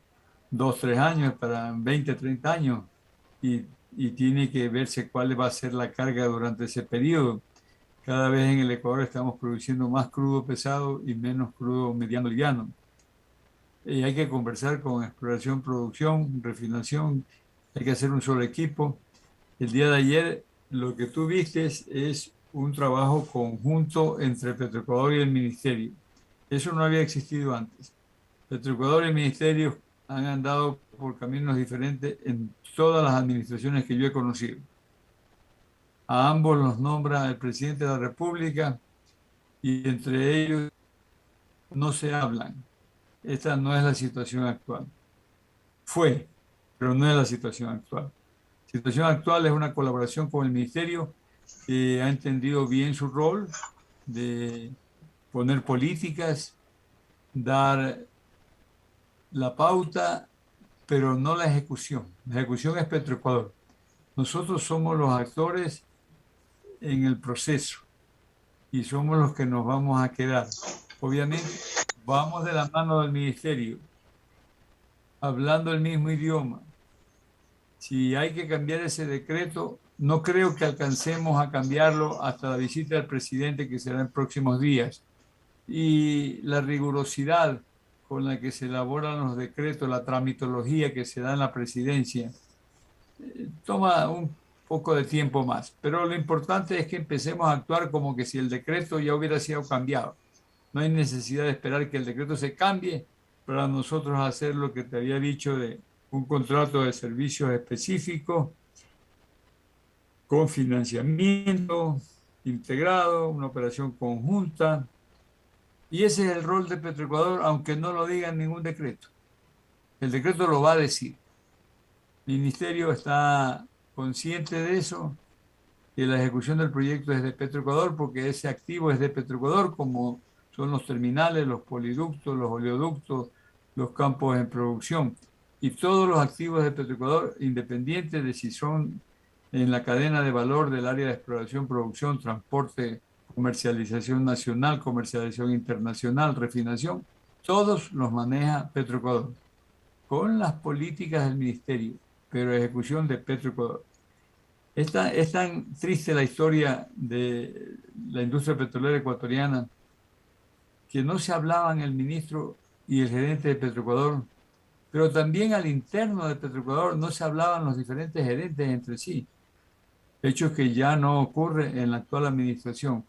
2, 3 años, es para 20, 30 años, y tiene que verse cuál va a ser la carga durante ese periodo. Cada vez en el Ecuador estamos produciendo más crudo pesado y menos crudo mediano liviano. Y hay que conversar con exploración, producción, refinación, hay que hacer un solo equipo. El día de ayer lo que tú viste es un trabajo conjunto entre Petroecuador y el Ministerio. Eso no había existido antes. Petroecuador y el Ministerio han andado por caminos diferentes en todas las administraciones que yo he conocido. A ambos los nombra el presidente de la República y entre ellos no se hablan. Esta no es la situación actual. Fue, pero no es la situación actual. La situación actual es una colaboración con el Ministerio que ha entendido bien su rol de poner políticas, dar la pauta, pero no la ejecución. La ejecución es Petroecuador. Nosotros somos los actores en el proceso y somos los que nos vamos a quedar. Obviamente, vamos de la mano del Ministerio, hablando el mismo idioma. Si hay que cambiar ese decreto, no creo que alcancemos a cambiarlo hasta la visita del presidente, que será en próximos días. Y la rigurosidad con la que se elaboran los decretos, la tramitología que se da en la presidencia, toma un poco de tiempo más. Pero lo importante es que empecemos a actuar como que si el decreto ya hubiera sido cambiado. No hay necesidad de esperar que el decreto se cambie para nosotros hacer lo que te había dicho de un contrato de servicios específicos con financiamiento integrado, una operación conjunta. Y ese es el rol de Petroecuador, aunque no lo diga en ningún decreto. El decreto lo va a decir. El Ministerio está consciente de eso, que la ejecución del proyecto es de Petroecuador, porque ese activo es de Petroecuador, como son los terminales, los poliductos, los oleoductos, los campos en producción. Y todos los activos de Petroecuador, independientes de si son en la cadena de valor del área de exploración, producción, transporte, comercialización nacional, comercialización internacional, refinación, todos los maneja Es tan triste la historia de la industria petrolera ecuatoriana que no se hablaban el ministro y el gerente de Petroecuador, pero también al interno de Petroecuador no se hablaban los diferentes gerentes entre sí, hecho que ya no ocurre en la actual administración.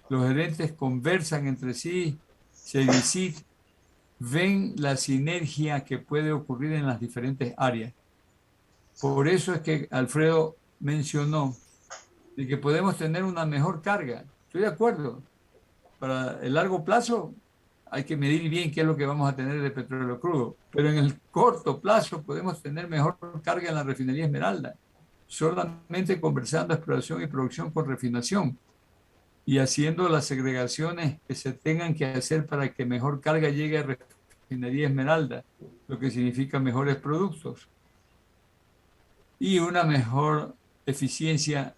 Los gerentes conversan entre sí, se visitan, ven la sinergia que puede ocurrir en las diferentes áreas. Por eso es que Alfredo mencionó de que podemos tener una mejor carga. Estoy de acuerdo. Para el largo plazo hay que medir bien qué es lo que vamos a tener de petróleo crudo, pero en el corto plazo podemos tener mejor carga en la refinería Esmeralda, solamente conversando exploración y producción con refinación y haciendo las segregaciones que se tengan que hacer para que mejor carga llegue a refinería Esmeralda, lo que significa mejores productos y una mejor eficiencia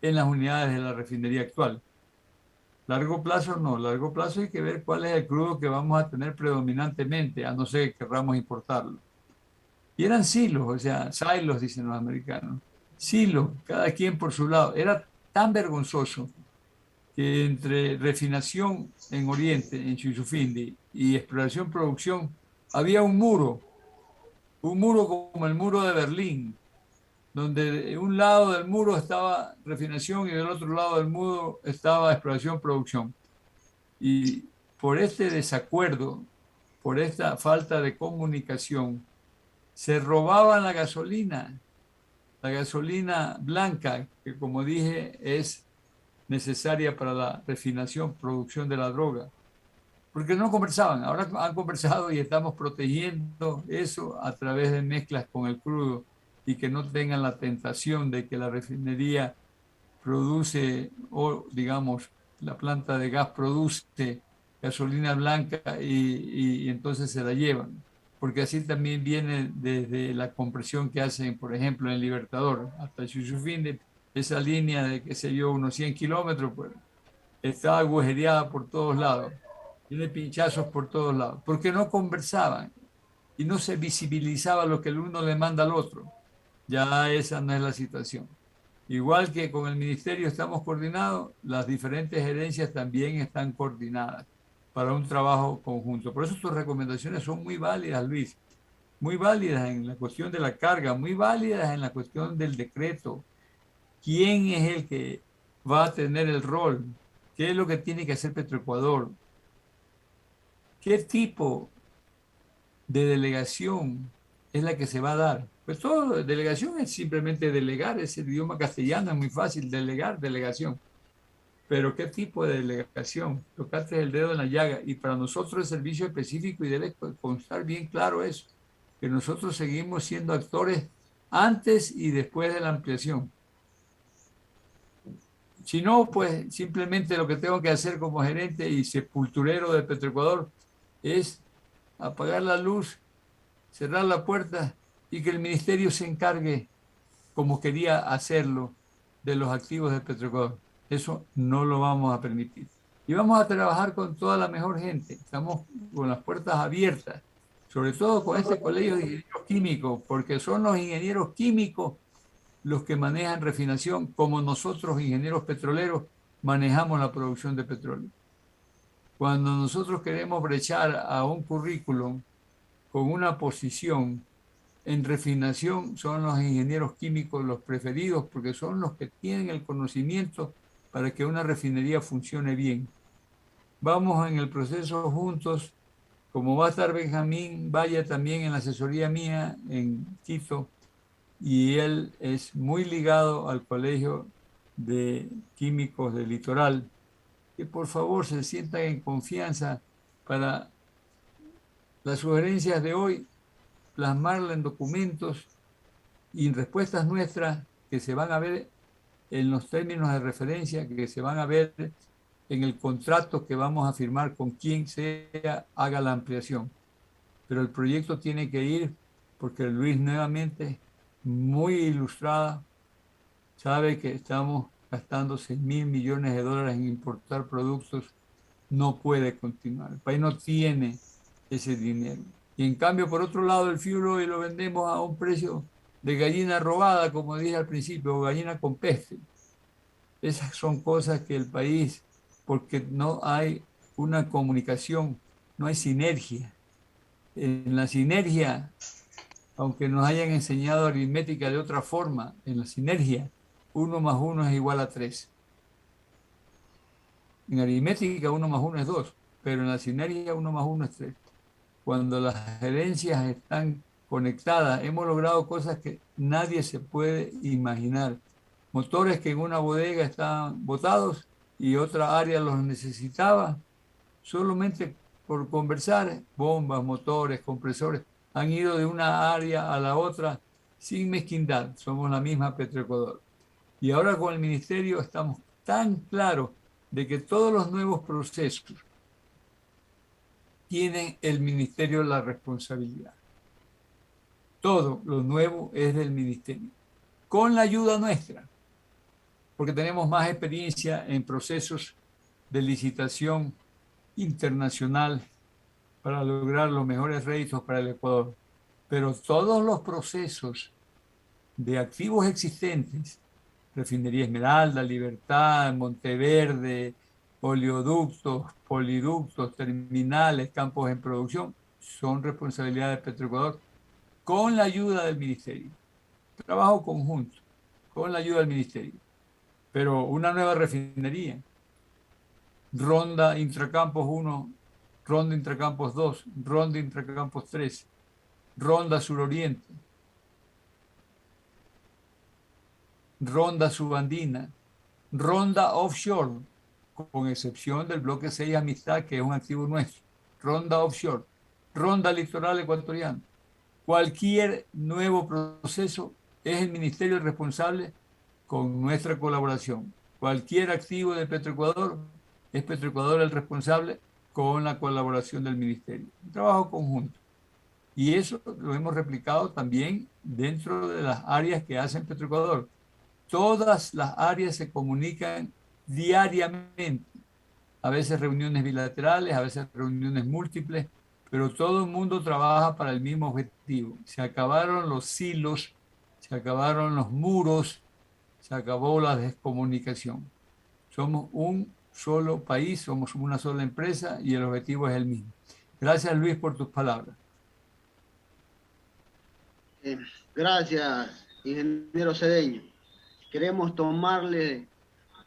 en las unidades de la refinería actual. Largo plazo no, largo plazo hay que ver cuál es el crudo que vamos a tener predominantemente, a no ser que querramos importarlo. Y eran silos, o sea, silos dicen los americanos, silos, cada quien por su lado. Era tan vergonzoso que entre refinación en Oriente, en Chuchufindi, y exploración-producción, había un muro como el muro de Berlín, donde en un lado del muro estaba refinación y del otro lado del muro estaba exploración-producción. Y por este desacuerdo, por esta falta de comunicación, se robaban la gasolina blanca, que como dije es necesaria para la refinación, producción de la droga, porque no conversaban. Ahora han conversado y estamos protegiendo eso a través de mezclas con el crudo y que no tengan la tentación de que la refinería produce, o digamos, la planta de gas produce gasolina blanca y entonces se la llevan. Porque así también viene desde la compresión que hacen, por ejemplo, en Libertador hasta Chuchufindi, esa línea de, qué sé yo, unos 100 kilómetros, pues, está agujereada por todos lados, tiene pinchazos por todos lados, porque no conversaban y no se visibilizaba lo que el uno le manda al otro. Ya esa no es la situación. Igual que con el ministerio estamos coordinados, las diferentes gerencias también están coordinadas para un trabajo conjunto. Por eso tus recomendaciones son muy válidas, Luis, muy válidas en la cuestión de la carga, muy válidas en la cuestión del decreto. ¿Quién es el que va a tener el rol? ¿Qué es lo que tiene que hacer Petroecuador? ¿Qué tipo de delegación es la que se va a dar? Pues todo, delegación es simplemente delegar, es el idioma castellano, es muy fácil, delegar, delegación. Pero ¿qué tipo de delegación? Tocaste el dedo en la llaga y para nosotros es servicio específico y debe constar bien claro eso, que nosotros seguimos siendo actores antes y después de la ampliación. Si no, pues simplemente lo que tengo que hacer como gerente y sepulturero de Petroecuador es apagar la luz, cerrar la puerta y que el ministerio se encargue, como quería hacerlo, de los activos de Petroecuador. Eso no lo vamos a permitir. Y vamos a trabajar con toda la mejor gente. Estamos con las puertas abiertas, sobre todo con este colegio de ingenieros químicos, porque son los ingenieros químicos los que manejan refinación, como nosotros, ingenieros petroleros, manejamos la producción de petróleo. Cuando nosotros queremos brechar a un currículum con una posición en refinación, son los ingenieros químicos los preferidos porque son los que tienen el conocimiento para que una refinería funcione bien. Vamos en el proceso juntos, como va a estar Benjamín, vaya también en la asesoría mía en Quito, y él es muy ligado al Colegio de Químicos del Litoral, que por favor se sientan en confianza para las sugerencias de hoy, plasmarla en documentos y en respuestas nuestras que se van a ver en los términos de referencia, que se van a ver en el contrato que vamos a firmar con quien sea haga la ampliación. Pero el proyecto tiene que ir porque Luis nuevamente, muy ilustrada, sabe que estamos gastando $6.000 millones en importar productos, no puede continuar. El país no tiene ese dinero. Y en cambio, por otro lado, el fuel oil lo vendemos a un precio de gallina robada, como dije al principio, o gallina con peste. Esas son cosas que el país, porque no hay una comunicación, no hay sinergia. En la sinergia, aunque nos hayan enseñado aritmética de otra forma, en la sinergia, 1 más 1 es igual a 3. En aritmética 1 más 1 es 2, pero en la sinergia 1 más 1 es 3. Cuando las gerencias están conectadas, hemos logrado cosas que nadie se puede imaginar. Motores que en una bodega estaban botados y otra área los necesitaba, solamente por conversar, bombas, motores, compresores, han ido de una área a la otra sin mezquindad. Somos la misma Petroecuador. Y ahora con el ministerio estamos tan claros de que todos los nuevos procesos tienen el ministerio la responsabilidad. Todo lo nuevo es del ministerio, con la ayuda nuestra, porque tenemos más experiencia en procesos de licitación internacional para lograr los mejores réditos para el Ecuador. Pero todos los procesos de activos existentes, Refinería Esmeralda, Libertad, Monteverde, oleoductos, poliductos, terminales, campos en producción, son responsabilidad de Petroecuador con la ayuda del ministerio. Trabajo conjunto, con la ayuda del ministerio. Pero una nueva refinería, Ronda Intracampos 1, Ronda Intracampos 2, Ronda Intracampos 3, Ronda Suroriente, Ronda Subandina, Ronda Offshore, con excepción del bloque 6 Amistad, que es un activo nuestro, Ronda Offshore, Ronda Litoral Ecuatoriano. Cualquier nuevo proceso es el ministerio responsable con nuestra colaboración. Cualquier activo de Petroecuador es Petroecuador el responsable con la colaboración del ministerio. Un trabajo conjunto. Y eso lo hemos replicado también dentro de las áreas que hacen Petroecuador. Todas las áreas se comunican diariamente. A veces reuniones bilaterales, a veces reuniones múltiples, pero todo el mundo trabaja para el mismo objetivo. Se acabaron los silos, se acabaron los muros, se acabó la descomunicación. Somos un solo país, somos una sola empresa y el objetivo es el mismo. Gracias, Luis, por tus palabras. Gracias, ingeniero Cedeño. Queremos tomarle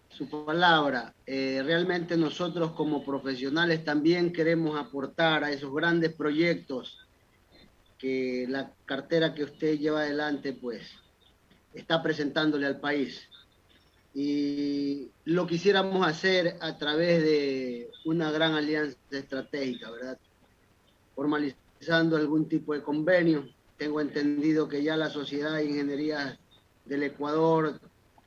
su palabra. Realmente nosotros como profesionales también queremos aportar a esos grandes proyectos que la cartera que usted lleva adelante pues está presentándole al país. Y lo quisiéramos hacer a través de una gran alianza estratégica, ¿verdad? Formalizando algún tipo de convenio. Tengo entendido que ya la Sociedad de Ingeniería del Ecuador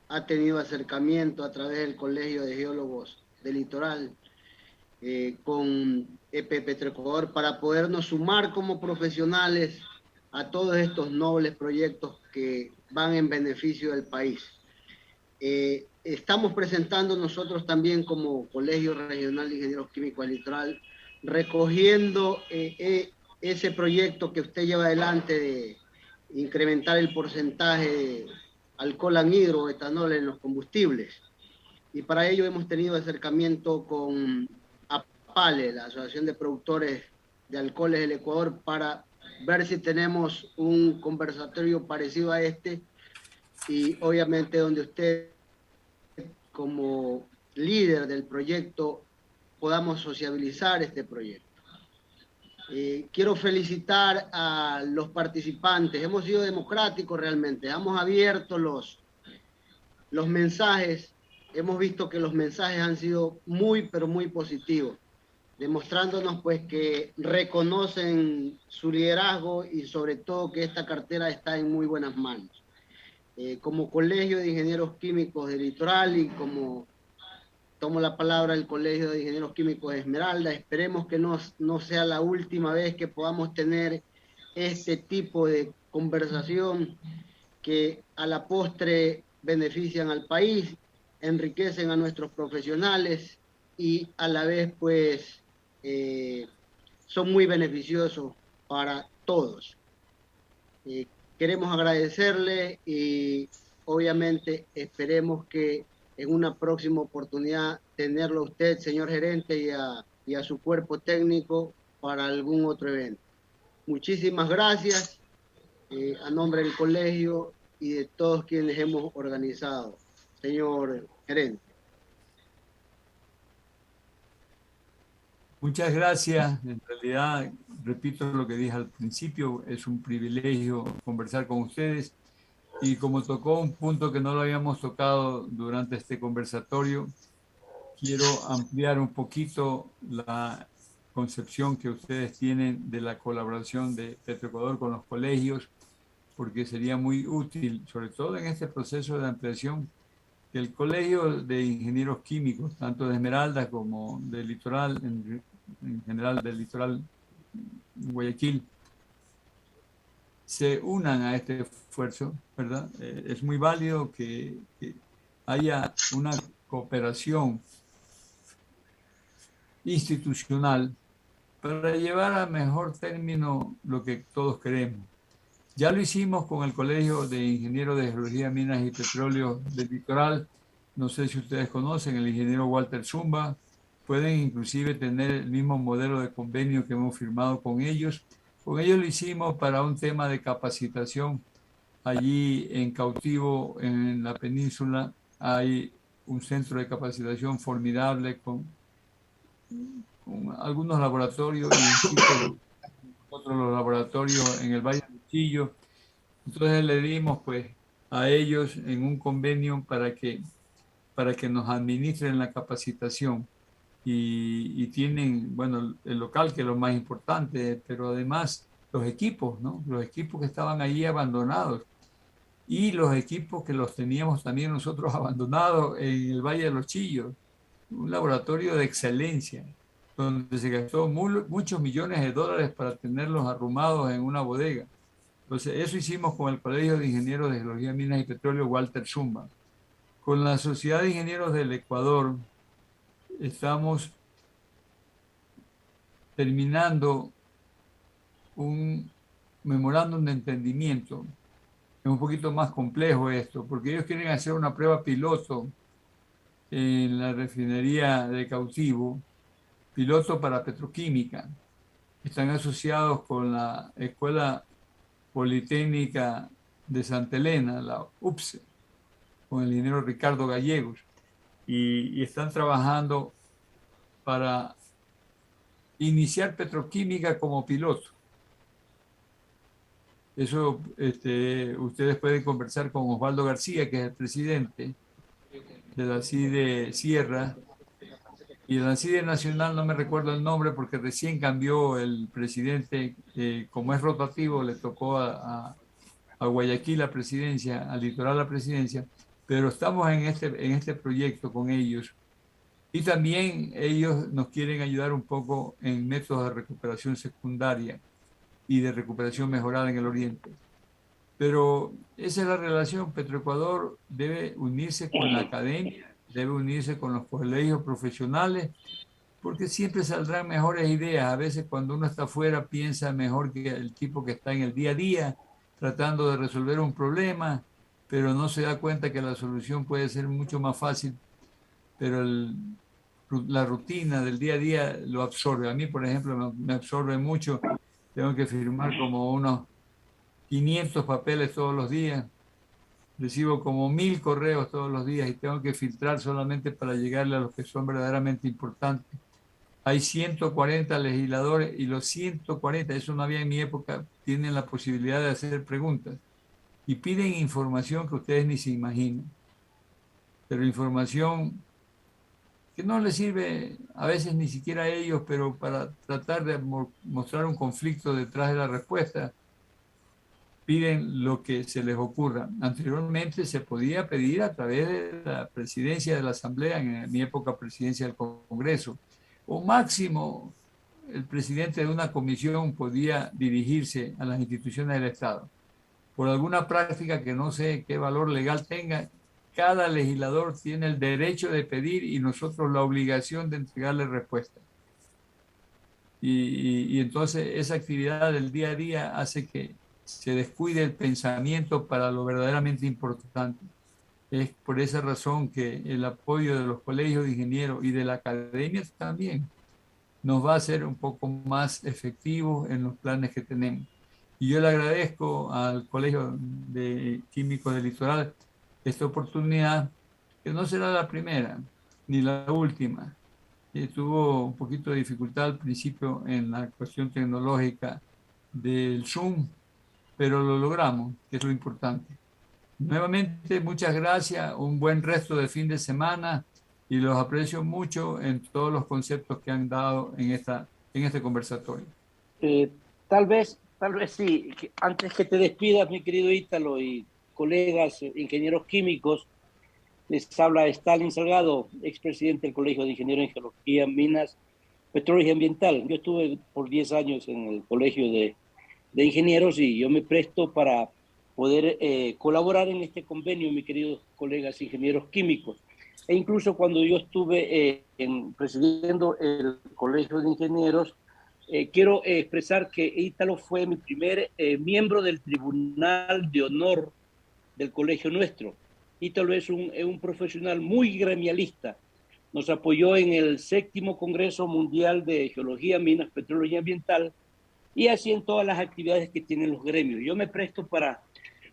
ha tenido acercamiento a través del Colegio de Geólogos del Litoral con EP Petroecuador para podernos sumar como profesionales a todos estos nobles proyectos que van en beneficio del país. Estamos presentando nosotros también como Colegio Regional de Ingenieros Químicos del Litoral, recogiendo ese proyecto que usted lleva adelante de incrementar el porcentaje de alcohol anhidro o etanol en los combustibles. Y para ello hemos tenido acercamiento con APALE, la Asociación de Productores de Alcoholes del Ecuador, para ver si tenemos un conversatorio parecido a este y obviamente donde usted como líder del proyecto podamos sociabilizar este proyecto. Quiero felicitar a los participantes. Hemos sido democráticos realmente. Hemos abierto los mensajes. Hemos visto que los mensajes han sido muy, pero muy positivos, demostrándonos pues que reconocen su liderazgo y sobre todo que esta cartera está en muy buenas manos. Como Colegio de Ingenieros Químicos del Litoral y como tomo la palabra el Colegio de Ingenieros Químicos de Esmeralda, esperemos que no sea la última vez que podamos tener este tipo de conversación que a la postre benefician al país, enriquecen a nuestros profesionales y a la vez pues son muy beneficiosos para todos. queremos agradecerle y obviamente esperemos que en una próxima oportunidad tenerlo a usted, señor gerente, y a su cuerpo técnico para algún otro evento. Muchísimas gracias a nombre del colegio y de todos quienes hemos organizado, señor gerente. Muchas gracias. En realidad, repito lo que dije al principio, es un privilegio conversar con ustedes. Y como tocó un punto que no lo habíamos tocado durante este conversatorio, quiero ampliar un poquito la concepción que ustedes tienen de la colaboración de Petroecuador con los colegios, porque sería muy útil, sobre todo en este proceso de ampliación, que el Colegio de Ingenieros Químicos, tanto de Esmeralda como del Litoral, en general del Litoral Guayaquil, se unan a este esfuerzo, ¿verdad? Es muy válido que haya una cooperación institucional para llevar a mejor término lo que todos queremos. Ya lo hicimos con el Colegio de Ingenieros de Geología, Minas y Petróleo del Litoral. No sé si ustedes conocen el ingeniero Walter Zumba. Pueden inclusive tener el mismo modelo de convenio que hemos firmado con ellos. Con ellos lo hicimos para un tema de capacitación. Allí en Cautivo, en la península, hay un centro de capacitación formidable con algunos laboratorios y otros laboratorios en el Valle del Chillo. Entonces le dimos pues a ellos en un convenio para que nos administren la capacitación y tienen, bueno, el local que es lo más importante, pero además los equipos, ¿no? Los equipos que estaban allí abandonados y los equipos que los teníamos también nosotros abandonados en el Valle de los Chillos, un laboratorio de excelencia, donde se gastó muchos millones de dólares para tenerlos arrumados en una bodega. Entonces, eso hicimos con el Colegio de Ingenieros de Geología, Minas y Petróleo Walter Zumba. Con la Sociedad de Ingenieros del Ecuador, estamos terminando un memorándum de entendimiento. Es un poquito más complejo esto, porque ellos quieren hacer una prueba piloto en la refinería de Cautivo, piloto para petroquímica. Están asociados con la Escuela Politécnica de Santa Elena, la UPSE, con el ingeniero Ricardo Gallegos, y están trabajando para iniciar petroquímica como piloto. Eso ustedes pueden conversar con Osvaldo García, que es el presidente de la CIDE Sierra, y de la CIDE Nacional no me recuerdo el nombre porque recién cambió el presidente, como es rotativo, le tocó a Guayaquil la presidencia, al Litoral la presidencia, pero estamos en este proyecto con ellos. Y también ellos nos quieren ayudar un poco en métodos de recuperación secundaria y de recuperación mejorada en el oriente. Pero esa es la relación. Petroecuador debe unirse con la academia, debe unirse con los colegios profesionales, porque siempre saldrán mejores ideas. A veces cuando uno está afuera piensa mejor que el tipo que está en el día a día, tratando de resolver un problema, pero no se da cuenta que la solución puede ser mucho más fácil, pero la rutina del día a día lo absorbe. A mí, por ejemplo, me absorbe mucho. Tengo que firmar como unos 500 papeles todos los días. Recibo como 1000 correos todos los días y tengo que filtrar solamente para llegarle a los que son verdaderamente importantes. Hay 140 legisladores y los 140, eso no había en mi época, tienen la posibilidad de hacer preguntas y piden información que ustedes ni se imaginan. Pero información que no les sirve a veces ni siquiera a ellos, pero para tratar de mostrar un conflicto detrás de la respuesta, piden lo que se les ocurra. Anteriormente se podía pedir a través de la presidencia de la Asamblea, en mi época presidencia del Congreso, o máximo el presidente de una comisión podía dirigirse a las instituciones del Estado. Por alguna práctica que no sé qué valor legal tenga, cada legislador tiene el derecho de pedir y nosotros la obligación de entregarle respuesta. Y entonces esa actividad del día a día hace que se descuide el pensamiento para lo verdaderamente importante. Es por esa razón que el apoyo de los colegios de ingenieros y de la academia también nos va a hacer un poco más efectivos en los planes que tenemos. Y yo le agradezco al Colegio de Químicos del Litoral esta oportunidad, que no será la primera ni la última. Tuvo un poquito de dificultad al principio en la cuestión tecnológica del Zoom, pero lo logramos, que es lo importante. Nuevamente, muchas gracias, un buen resto de fin de semana y los aprecio mucho en todos los conceptos que han dado en este conversatorio. Tal vez sí, antes que te despidas, mi querido Ítalo y colegas ingenieros químicos, les habla Stalin Salgado, expresidente del Colegio de Ingenieros en Geología, Minas, Petróleo y Ambiental. Yo estuve por 10 años en el Colegio de Ingenieros y yo me presto para poder colaborar en este convenio, mis queridos colegas ingenieros químicos. E incluso cuando yo estuve presidiendo el Colegio de Ingenieros, quiero expresar que Ítalo fue mi primer miembro del Tribunal de Honor del colegio nuestro. Ítalo es un profesional muy gremialista. Nos apoyó en el 7º Congreso Mundial de Geología, Minas, Petróleo y Ambiental, y así en todas las actividades que tienen los gremios. Yo me presto para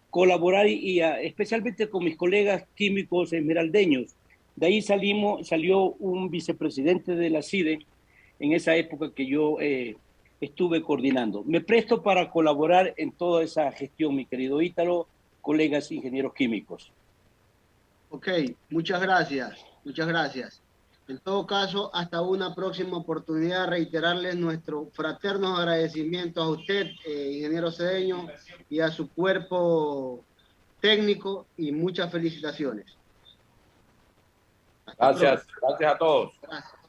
colaborar especialmente con mis colegas químicos esmeraldeños. De ahí salió un vicepresidente de la CIDE en esa época que yo estuve coordinando. Me presto para colaborar en toda esa gestión, mi querido Ítalo, colegas ingenieros químicos. Ok, muchas gracias, muchas gracias. En todo caso, hasta una próxima oportunidad, reiterarles nuestro fraterno agradecimiento a usted, ingeniero Cedeño, y a su cuerpo técnico, y muchas felicitaciones. Gracias a todos. Gracias.